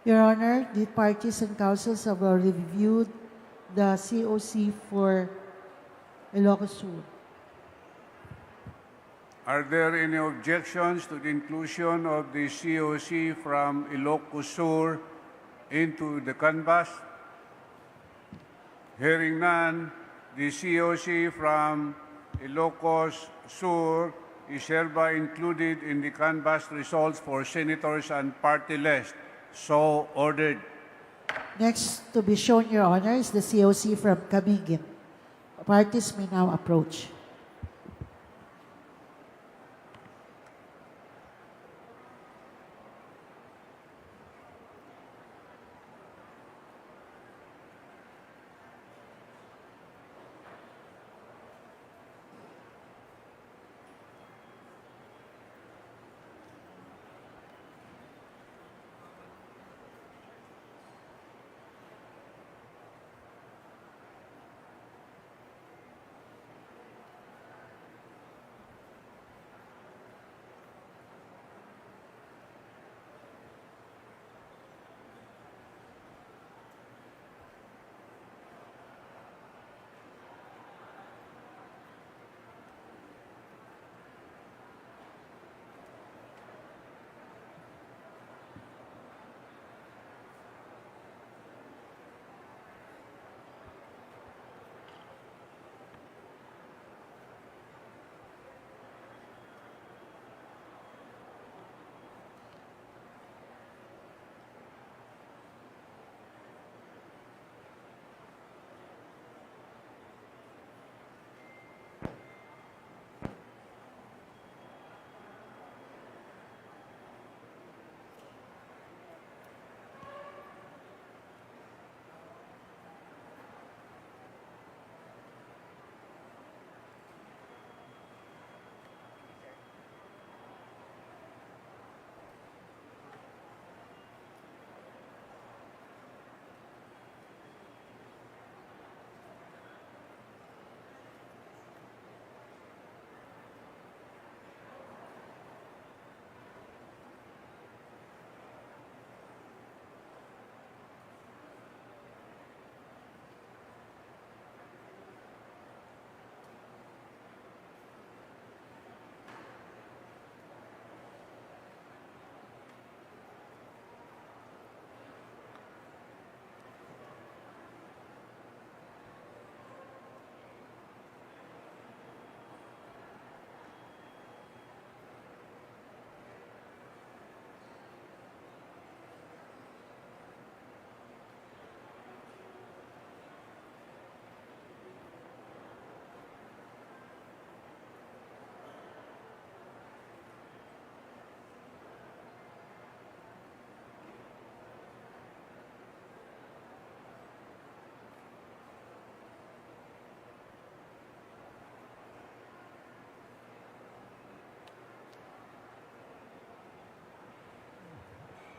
Your Honor, the parties and councils have already reviewed the COC for Ilocos Sur. Are there any objections to the inclusion of the COC from Ilocos Sur into the canvas? Hearing none, the COC from Ilocos Sur is hereby included in the canvas results for senators and party list. So ordered. Next to be shown, Your Honor, is the COC from Camiguin. Parties may now approach.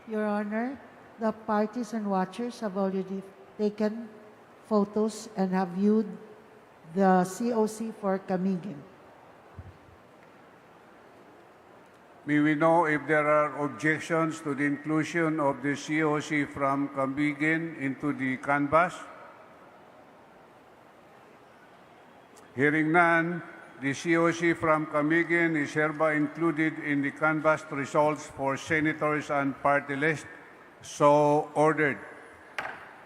Your Honor, the parties and watchers have already taken photos and have viewed the COC for Camiguin. May we know if there are objections to the inclusion of the COC from Camiguin into the canvas? Hearing none, the COC from Camiguin is hereby included in the canvassed results for senators and party list. So ordered.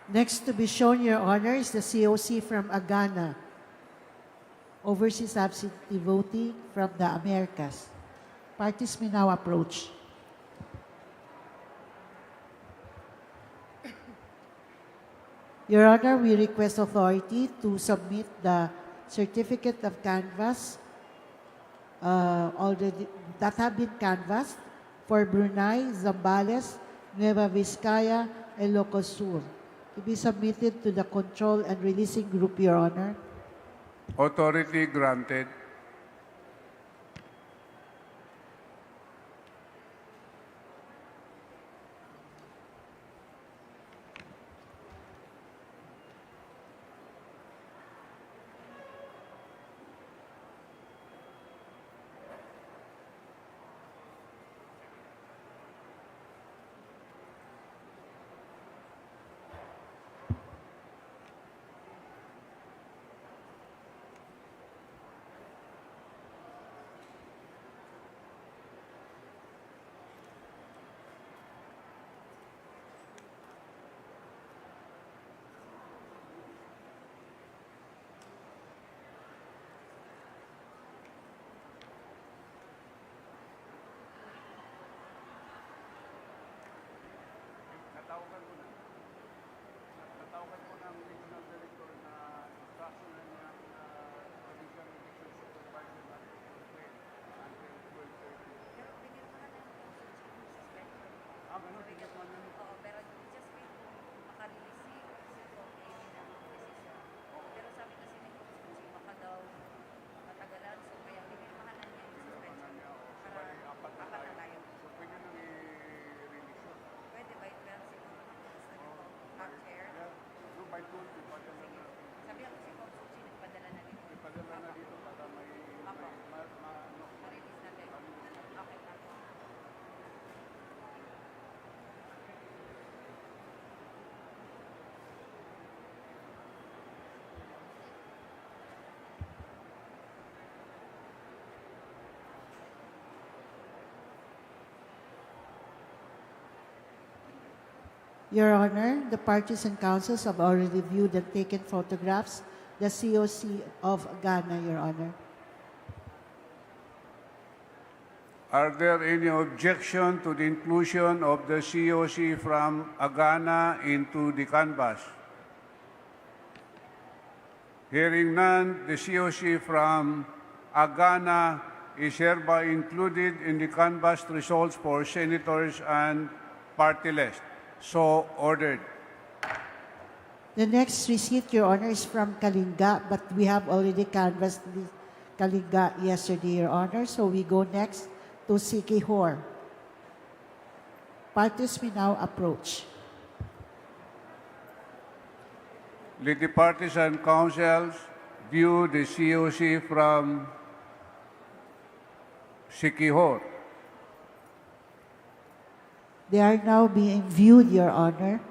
Next to be shown, Your Honor, is the COC from Agana. overseas absentee voting from the Americas. Parties may now approach. Your Honor, we request authority to submit the certificate of canvass already that have been canvassed for Brunei, Zambales, Nueva Vizcaya, and Ilocos Sur to be submitted to the Control and Releasing Group, Your Honor. Authority granted. Natawagan ko ng regional director na instruction na niya na provincial election supervisor natin until 12:30. Pero pinirmahan na yung suspension. Ganun, pinirmahan na niyo. Oo, pero just wait kung makarelease si Prof. Amy ng decision. Pero sabi kasi ni Consul, baka daw matagalan. So, kaya pinirmahan na niya yung suspension. Para apat na tayo. So, pwede nang i-release yun. Pwede ba yun? Pero siguro gusto niyo po, chair. No, by 12, ipadala na natin. Sabi ako si Consul, nagpadala na dito. Ipadala na dito para may Ma-release natin. Okay, ako. Your Honor, the parties and counsels have already viewed and taken photographs, the COC of Ghana, Your Honor. Are there any objection to the inclusion of the COC from Agana into the canvas? Hearing none, the COC from Agana is hereby included in the canvas results for senators and party list. So ordered. The next receipt, Your Honor, is from Kalinga, but we have already canvassed Kalinga yesterday, Your Honor. So we go next to Sikihor. Parties may now approach. Let the parties and councils view the COC from Sikihor. They are now being viewed, Your Honor.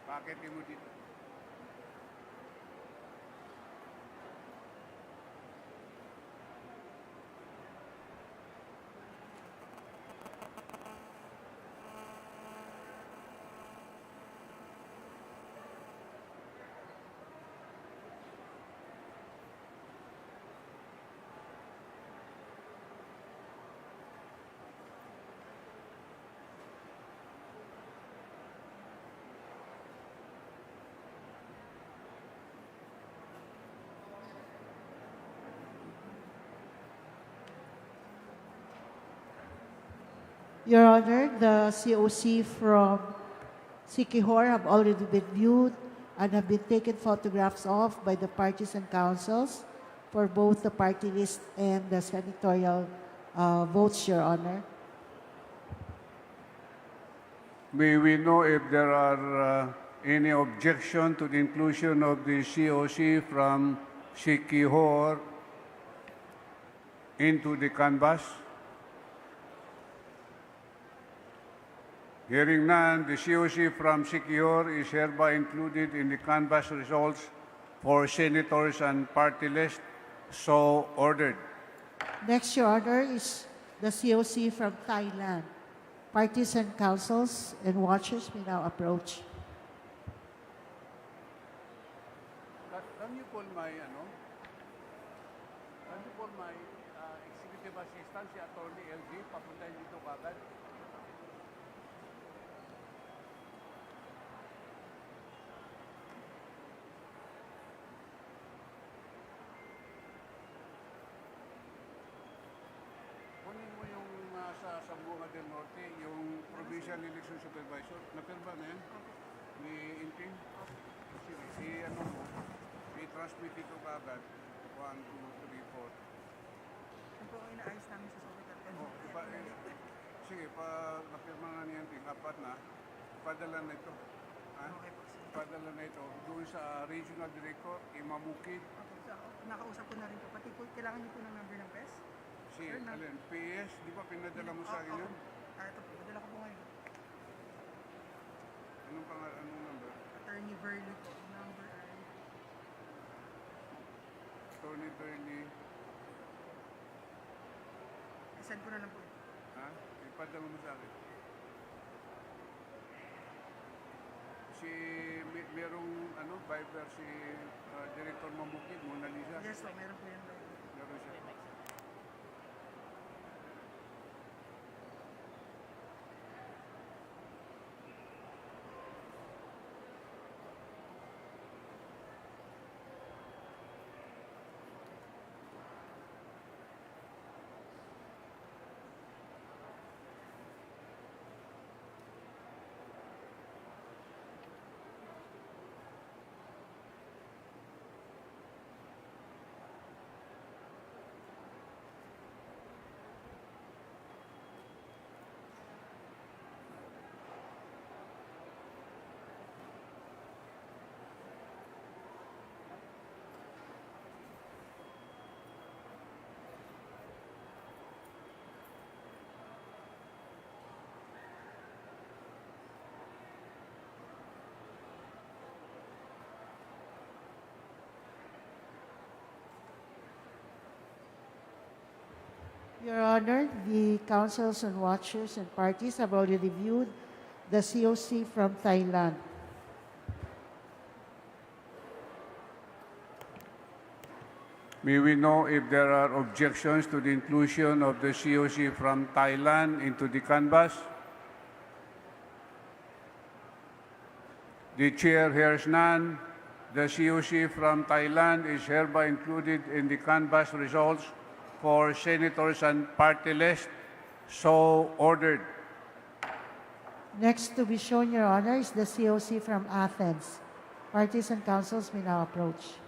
Pakitin mo dito. Your Honor, the COC from Sikihor have already been viewed and have been taken photographs of by the parties and councils for both the party list and the senatorial votes, Your Honor. May we know if there are any objection to the inclusion of the COC from Sikihor into the canvas? Hearing none, the COC from Sikihor is hereby included in the canvas results for senators and party list. So ordered. Next, Your Honor, is the COC from Thailand. Parties and councils and watchers may now approach. Can you call my, executive assistant, si Attorney LG, papuntahin dito kagad? Kunin mo yung sa Sambuanga del Norte, yung Provincial Election Supervisor. Napirma na yan? Ni Inting? Sige, i-transmit ito kagad. 1, 2, 3, 4. Ito po ang inaayos namin sa Secretary. Sige, napirma na niyan, apat na. Padala na ito. Okay po, sir. Padala na ito doon sa Regional Director, Imamuki. Okay, so, nakausap ko na rin po. Pati po, kailangan niyo po ng number ng PES? Si Allen, PS, di ba pinadala mo sa akin yan? Ito po, padala ko po ngayon. Anong number? Attorney Verly po. Number ay... Tony Bernie. Send ko na lang po. Ha? Ipadala mo sa akin. Merong Viber si Director Mamuki, Mona Lisa. Yes, so, meron po yan. Meron siya. Your Honor, the councils and watchers and parties have already viewed the COC from Thailand. May we know if there are objections to the inclusion of the COC from Thailand into the canvas? The chair hears none. The COC from Thailand is hereby included in the canvas results for senators and party list. So ordered. Next to be shown, Your Honor, is the COC from Athens. Parties and councils may now approach.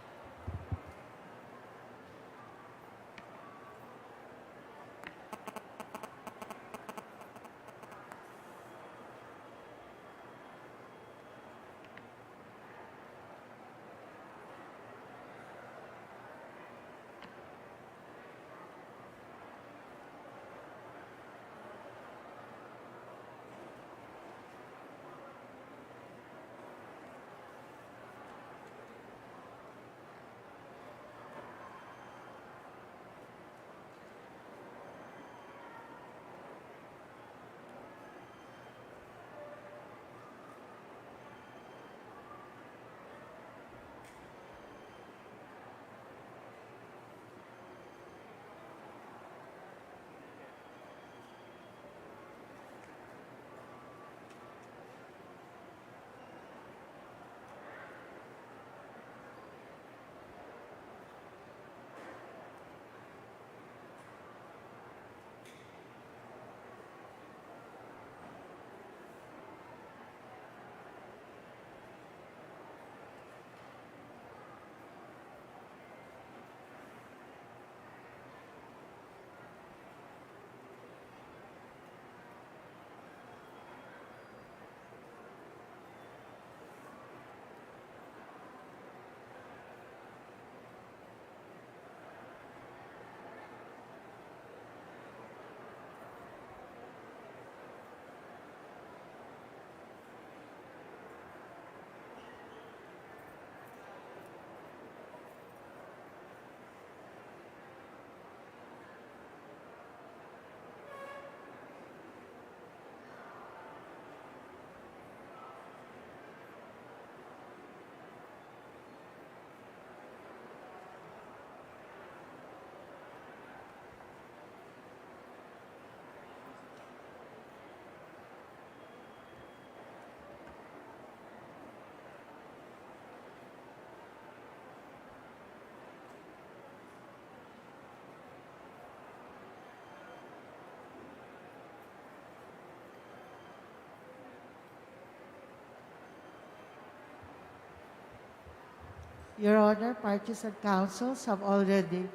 Your Honor, parties and councils have already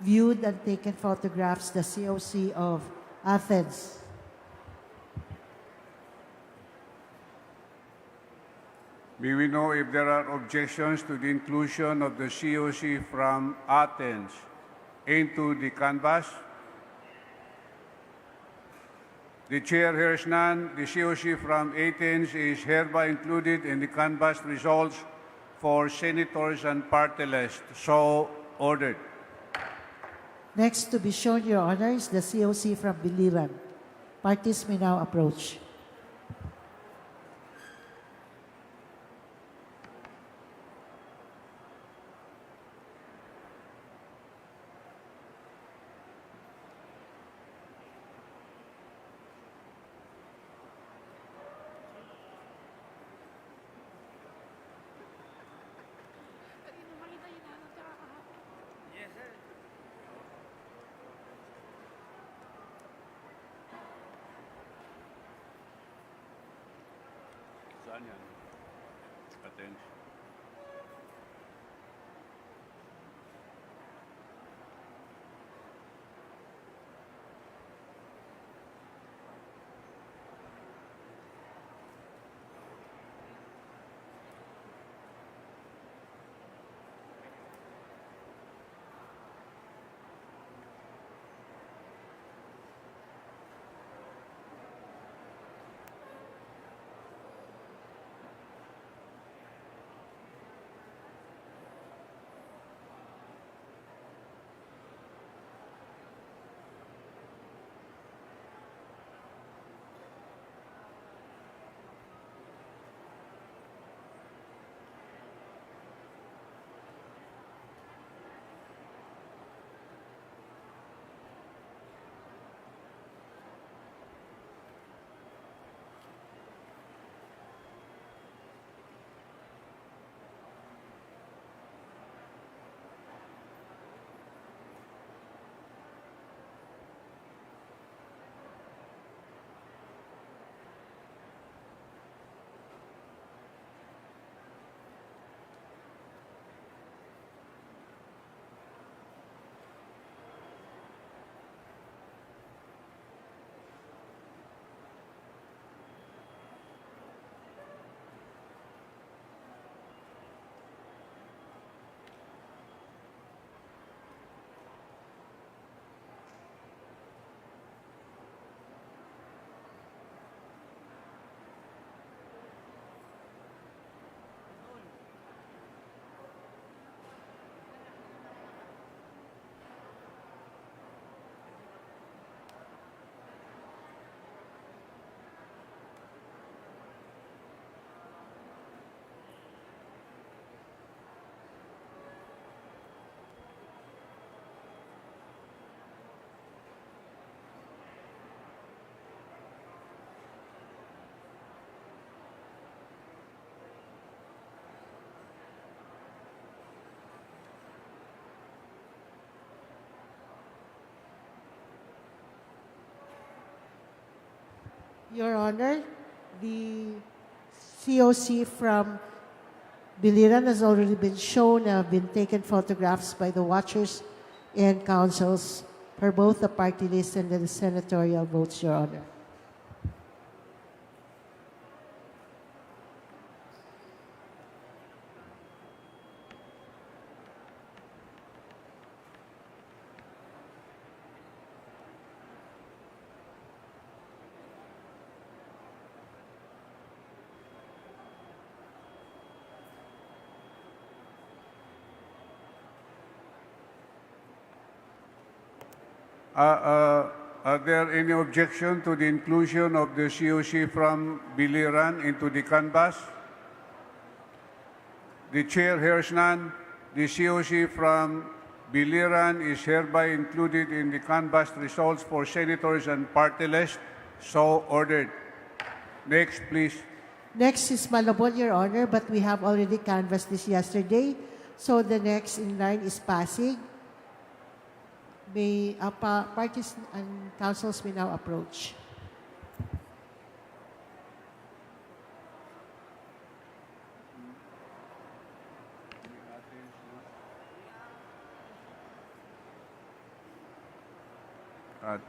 viewed and taken photographs the COC of Athens. May we know if there are objections to the inclusion of the COC from Athens into the canvas? The chair hears none. The COC from Athens is hereby included in the canvas results for senators and party list. So ordered. Next to be shown, Your Honor, is the COC from Biliran. Parties may now approach. Saan yan? Athens. Your Honor, the COC from Biliran has already been shown, have been taken photographs by the watchers and councils for both the party list and the senatorial votes, Your Honor. Are there any objection to the inclusion of the COC from Biliran into the canvas? The chair hears none. The COC from Biliran is hereby included in the canvas results for senators and party list. So ordered. Next, please. Next is Malabon, Your Honor, but we have already canvassed this yesterday. So the next in line is Pasig. May parties and councils may now approach. at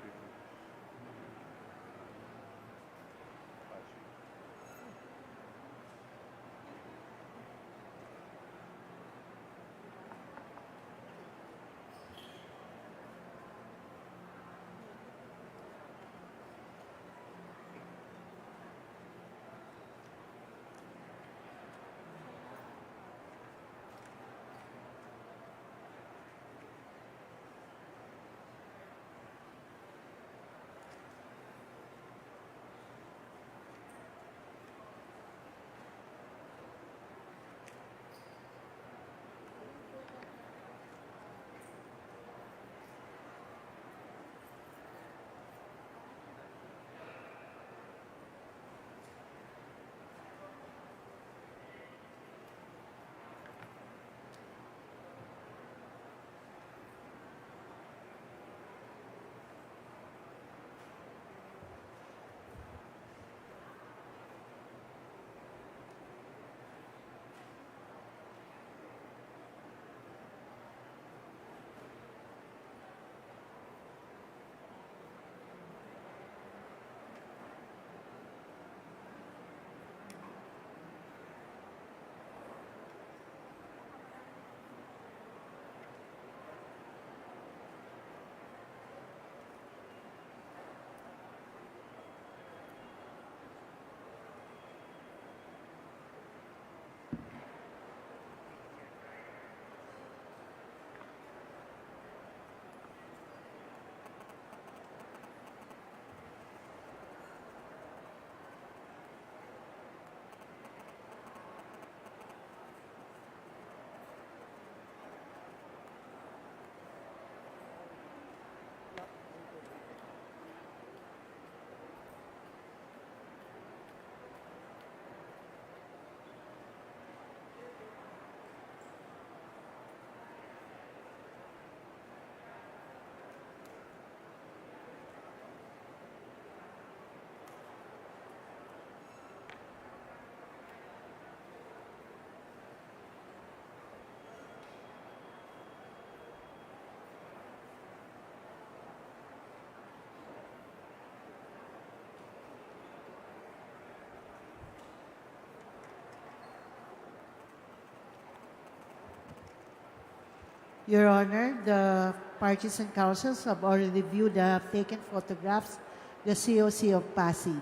Your Honor, the parties and councils have already viewed and have taken photographs, the COC of Pasig.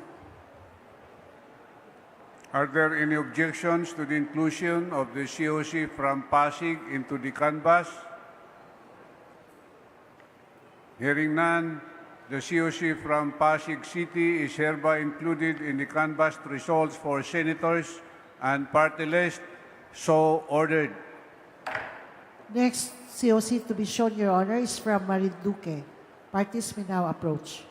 Are there any objections to the inclusion of the COC from Pasig into the canvas? Hearing none, the COC from Pasig City is hereby included in the canvassed results for senators and party list. So ordered. Next COC to be shown, Your Honor, is from Marinduque. Parties may now approach.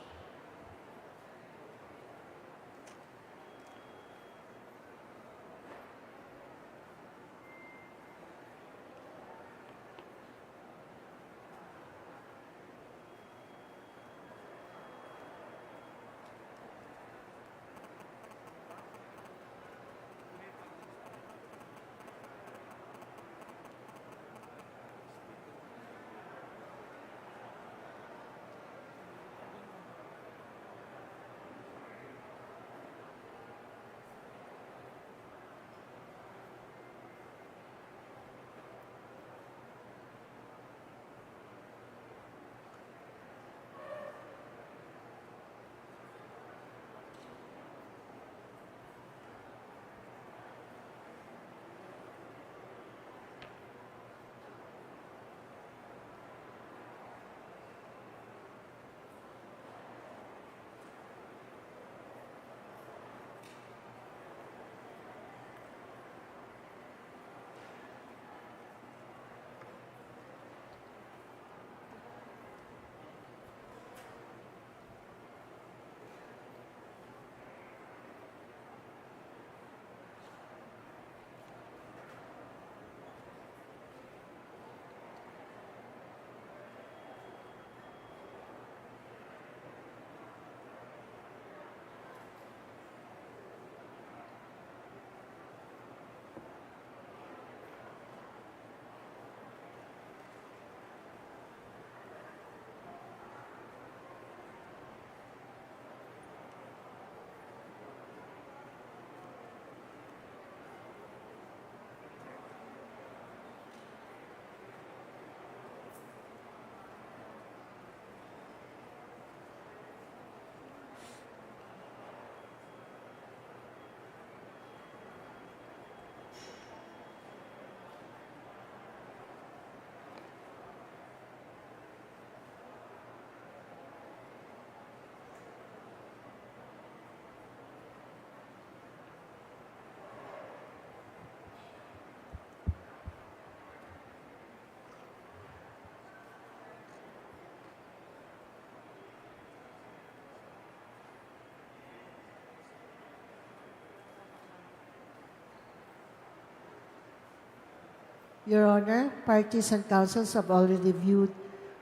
Your Honor, parties and councils have already viewed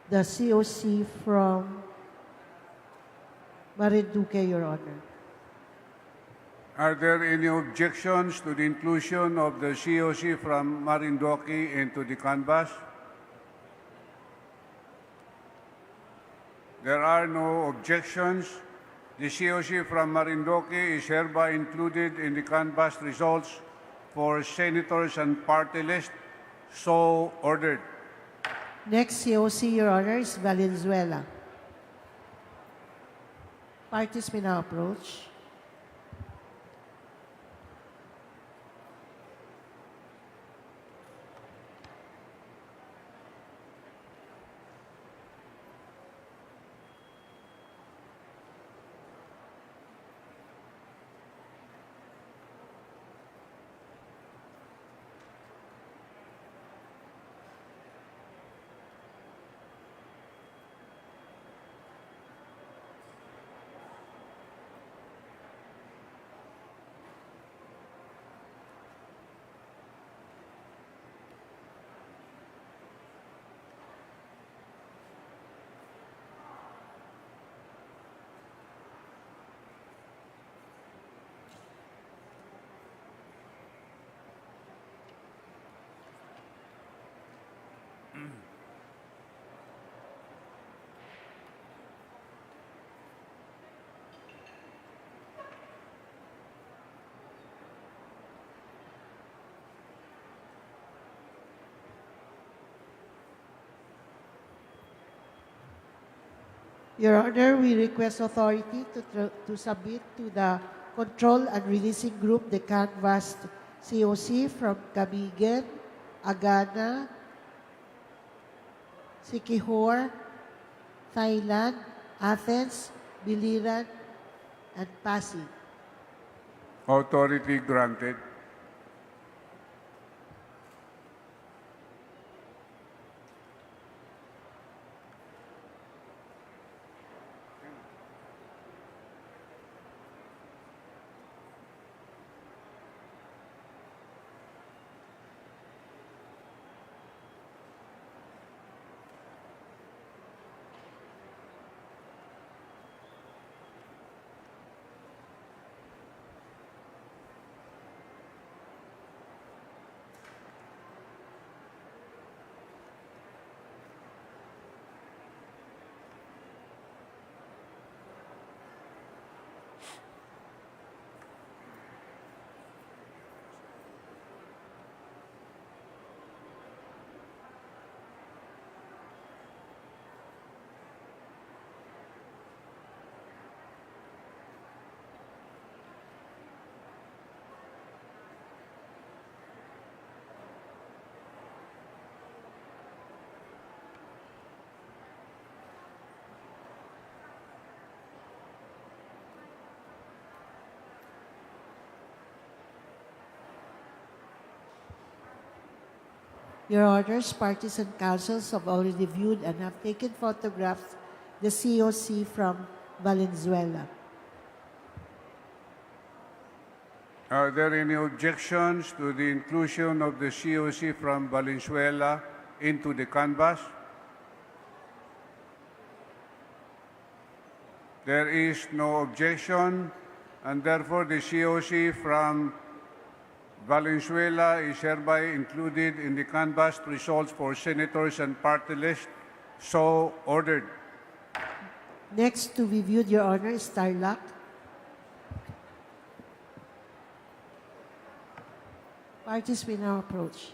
the COC from Marinduque, Your Honor. Are there any objections to the inclusion of the COC from Marinduque into the canvas? There are no objections. The COC from Marinduque is hereby included in the canvas results for senators and party list. So ordered. Next COC, Your Honor, is Valenzuela. Parties may now approach. Your Honor, we request authority to submit to the Control and Releasing Group the canvassed COC from Camigan, Agana, Siquijor, Thailand, Athens, Biliran, and Pasig. Authority granted. Your Honors, parties and councils have already viewed and have taken photographs the COC from Valenzuela. Are there any objections to the inclusion of the COC from Valenzuela into the canvas? There is no objection, and therefore the COC from Valenzuela is hereby included in the canvassed results for senators and party list. So ordered. Next to be viewed, Your Honor, is Tarlac. Parties may now approach.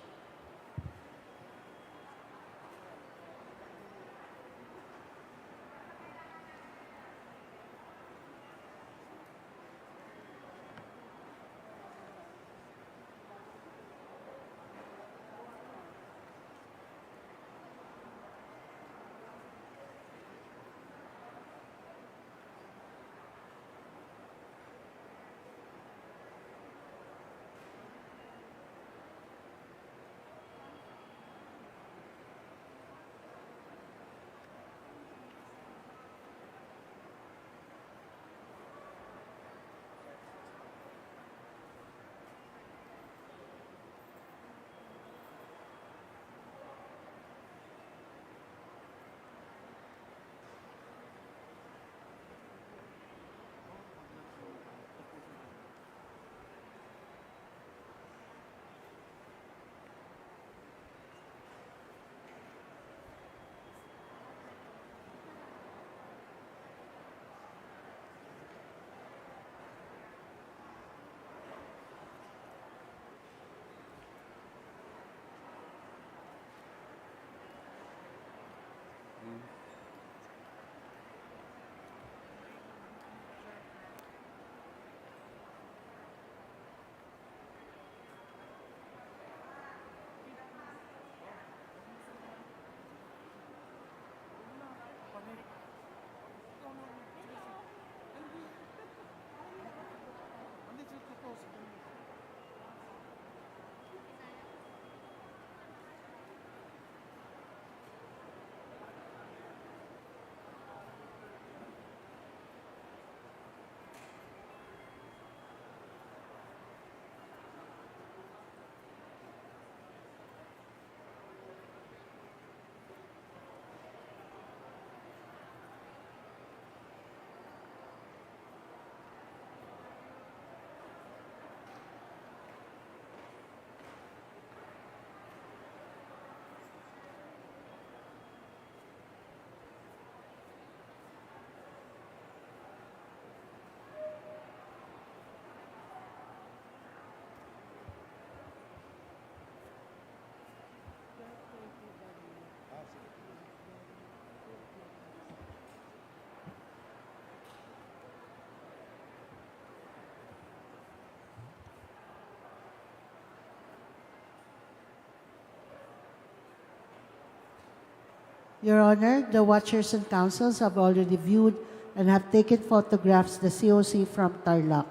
Your Honor, the watchers and counsels have already viewed and have taken photographs the COC from Tarlac.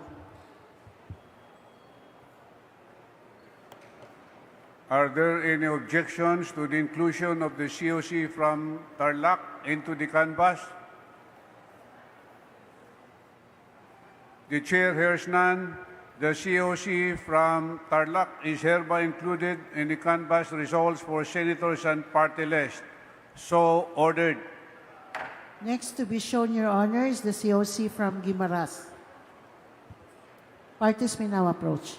Are there any objections to the inclusion of the COC from Tarlac into the canvas? The chair hears none. The COC from Tarlac is hereby included in the canvas results for senators and party list. So ordered. Next to be shown, Your Honor, is the COC from Guimaras. Parties may now approach.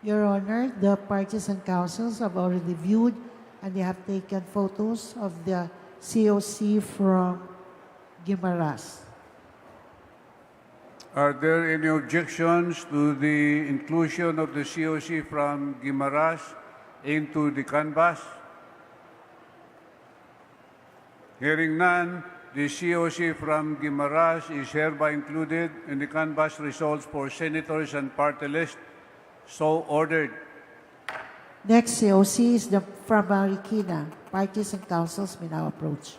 Your Honor, the parties and counsels have already viewed and they have taken photos of the COC from Guimaras. Are there any objections to the inclusion of the COC from Guimaras into the canvas? Hearing none, the COC from Guimaras is hereby included in the canvas results for senators and party list. So ordered. Next COC is from Marikina. Parties and counsels may now approach.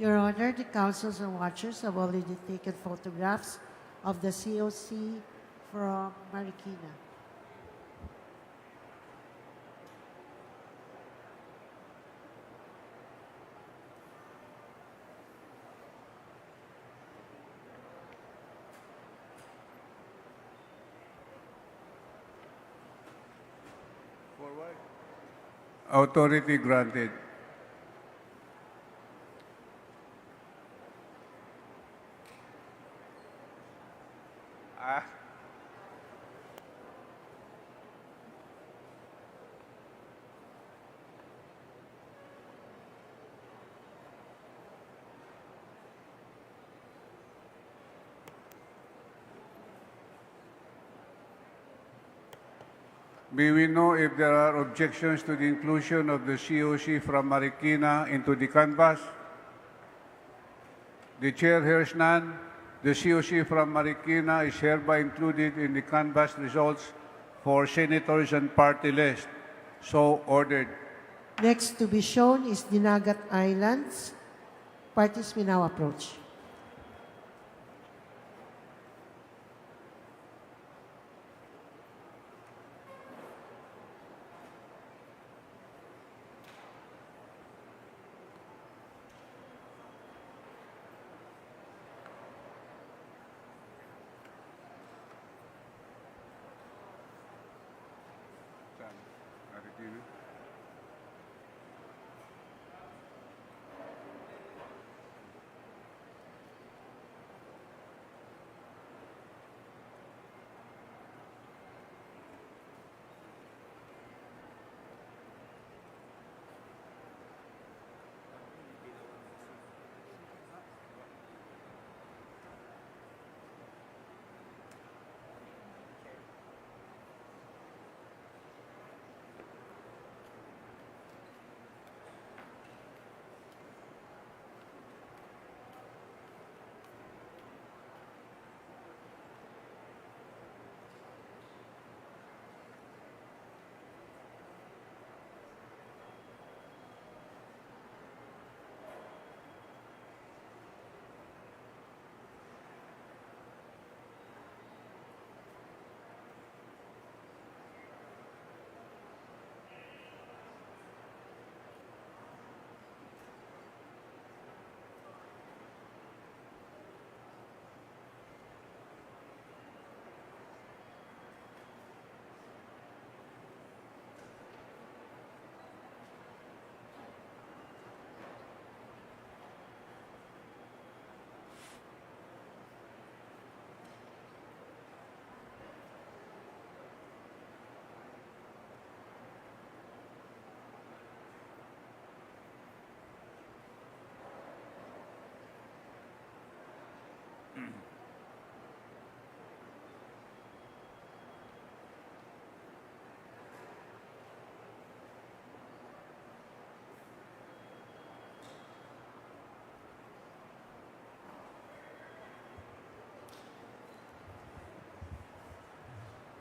Your Honor, the councils and watchers have already taken photographs of the COC from Marikina. Authority granted. May we know if there are objections to the inclusion of the COC from Marikina into the canvass? The chair hears none. The COC from Marikina is hereby included in the canvass results for senators and party list. So ordered. Next to be shown is Dinagat Islands. Parties may now approach. Marikina.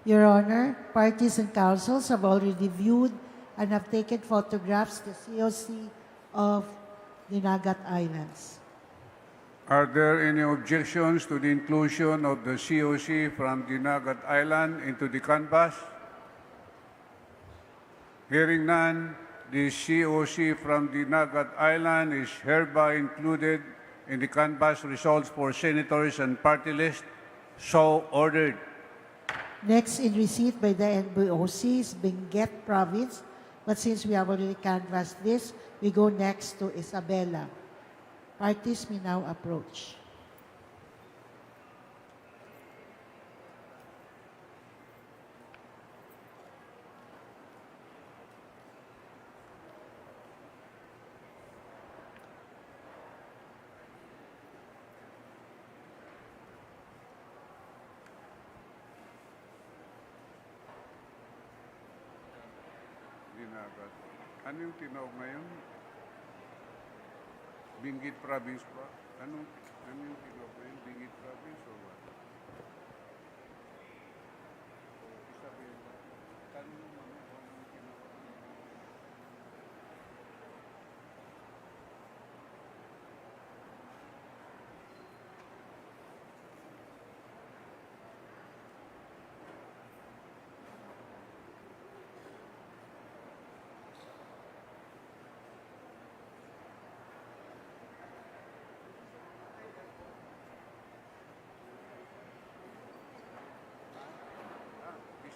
Your Honor, parties and councils have already viewed and have taken photographs of the COC of the Nagat Islands. Are there any objections to the inclusion of the COC from the Nagat Island into the canvass? Hearing none, the COC from the Nagat Island is hereby included in the canvass results for senators and party list. So ordered. Next in receipt by the NBOC is Benguet Province, but since we have already canvassed this, we go next to Isabela. Parties may now approach. Dinagat. Ano yung tinawag ngayon? Benguet Province ba? Ano yung tinawag ngayon? Benguet Province or what? Isabela. Tanong mo ano yung tinawag? 1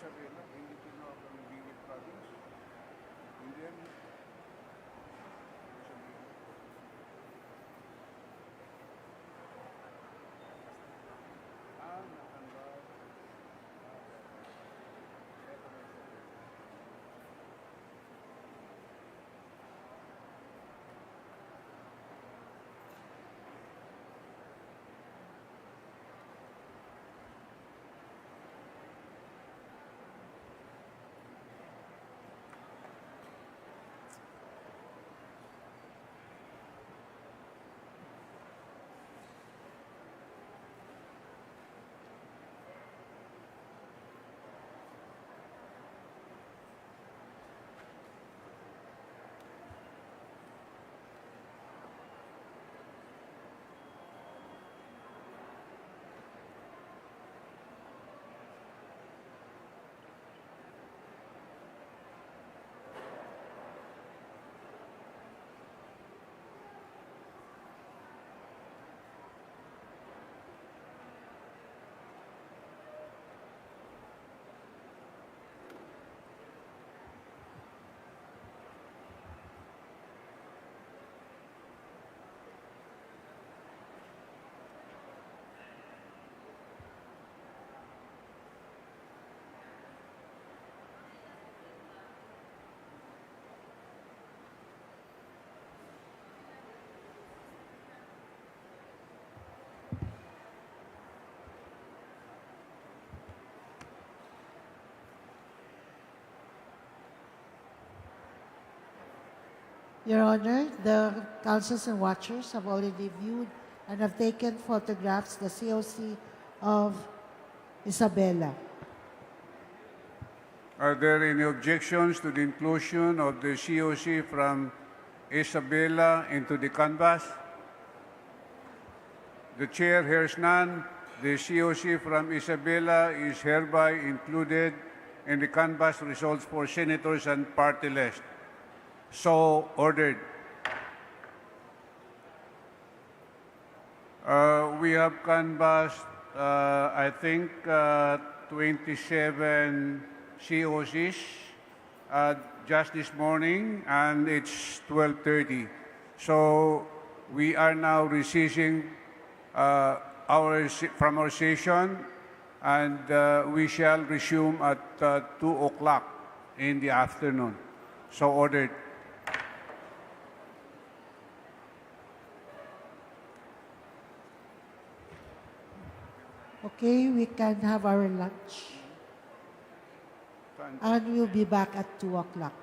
Isabela, hindi tinawag ang Benguet Province. Hindi yan. Isabela. Natanggap. Eto na Isabela. Your Honor, the councils and watchers have already viewed and have taken photographs, the COC of Isabela. Are there any objections to the inclusion of the COC from Isabela into the canvas? The chair hears none. The COC from Isabela is hereby included in the canvas results for senators and party list. So ordered. We have canvassed, I think, 27 COCs just this morning, and it's 12:30. So we are now recessing from our session, and we shall resume at 2 o'clock in the afternoon. So ordered. Okay, we can have our lunch. And we'll be back at 2 o'clock.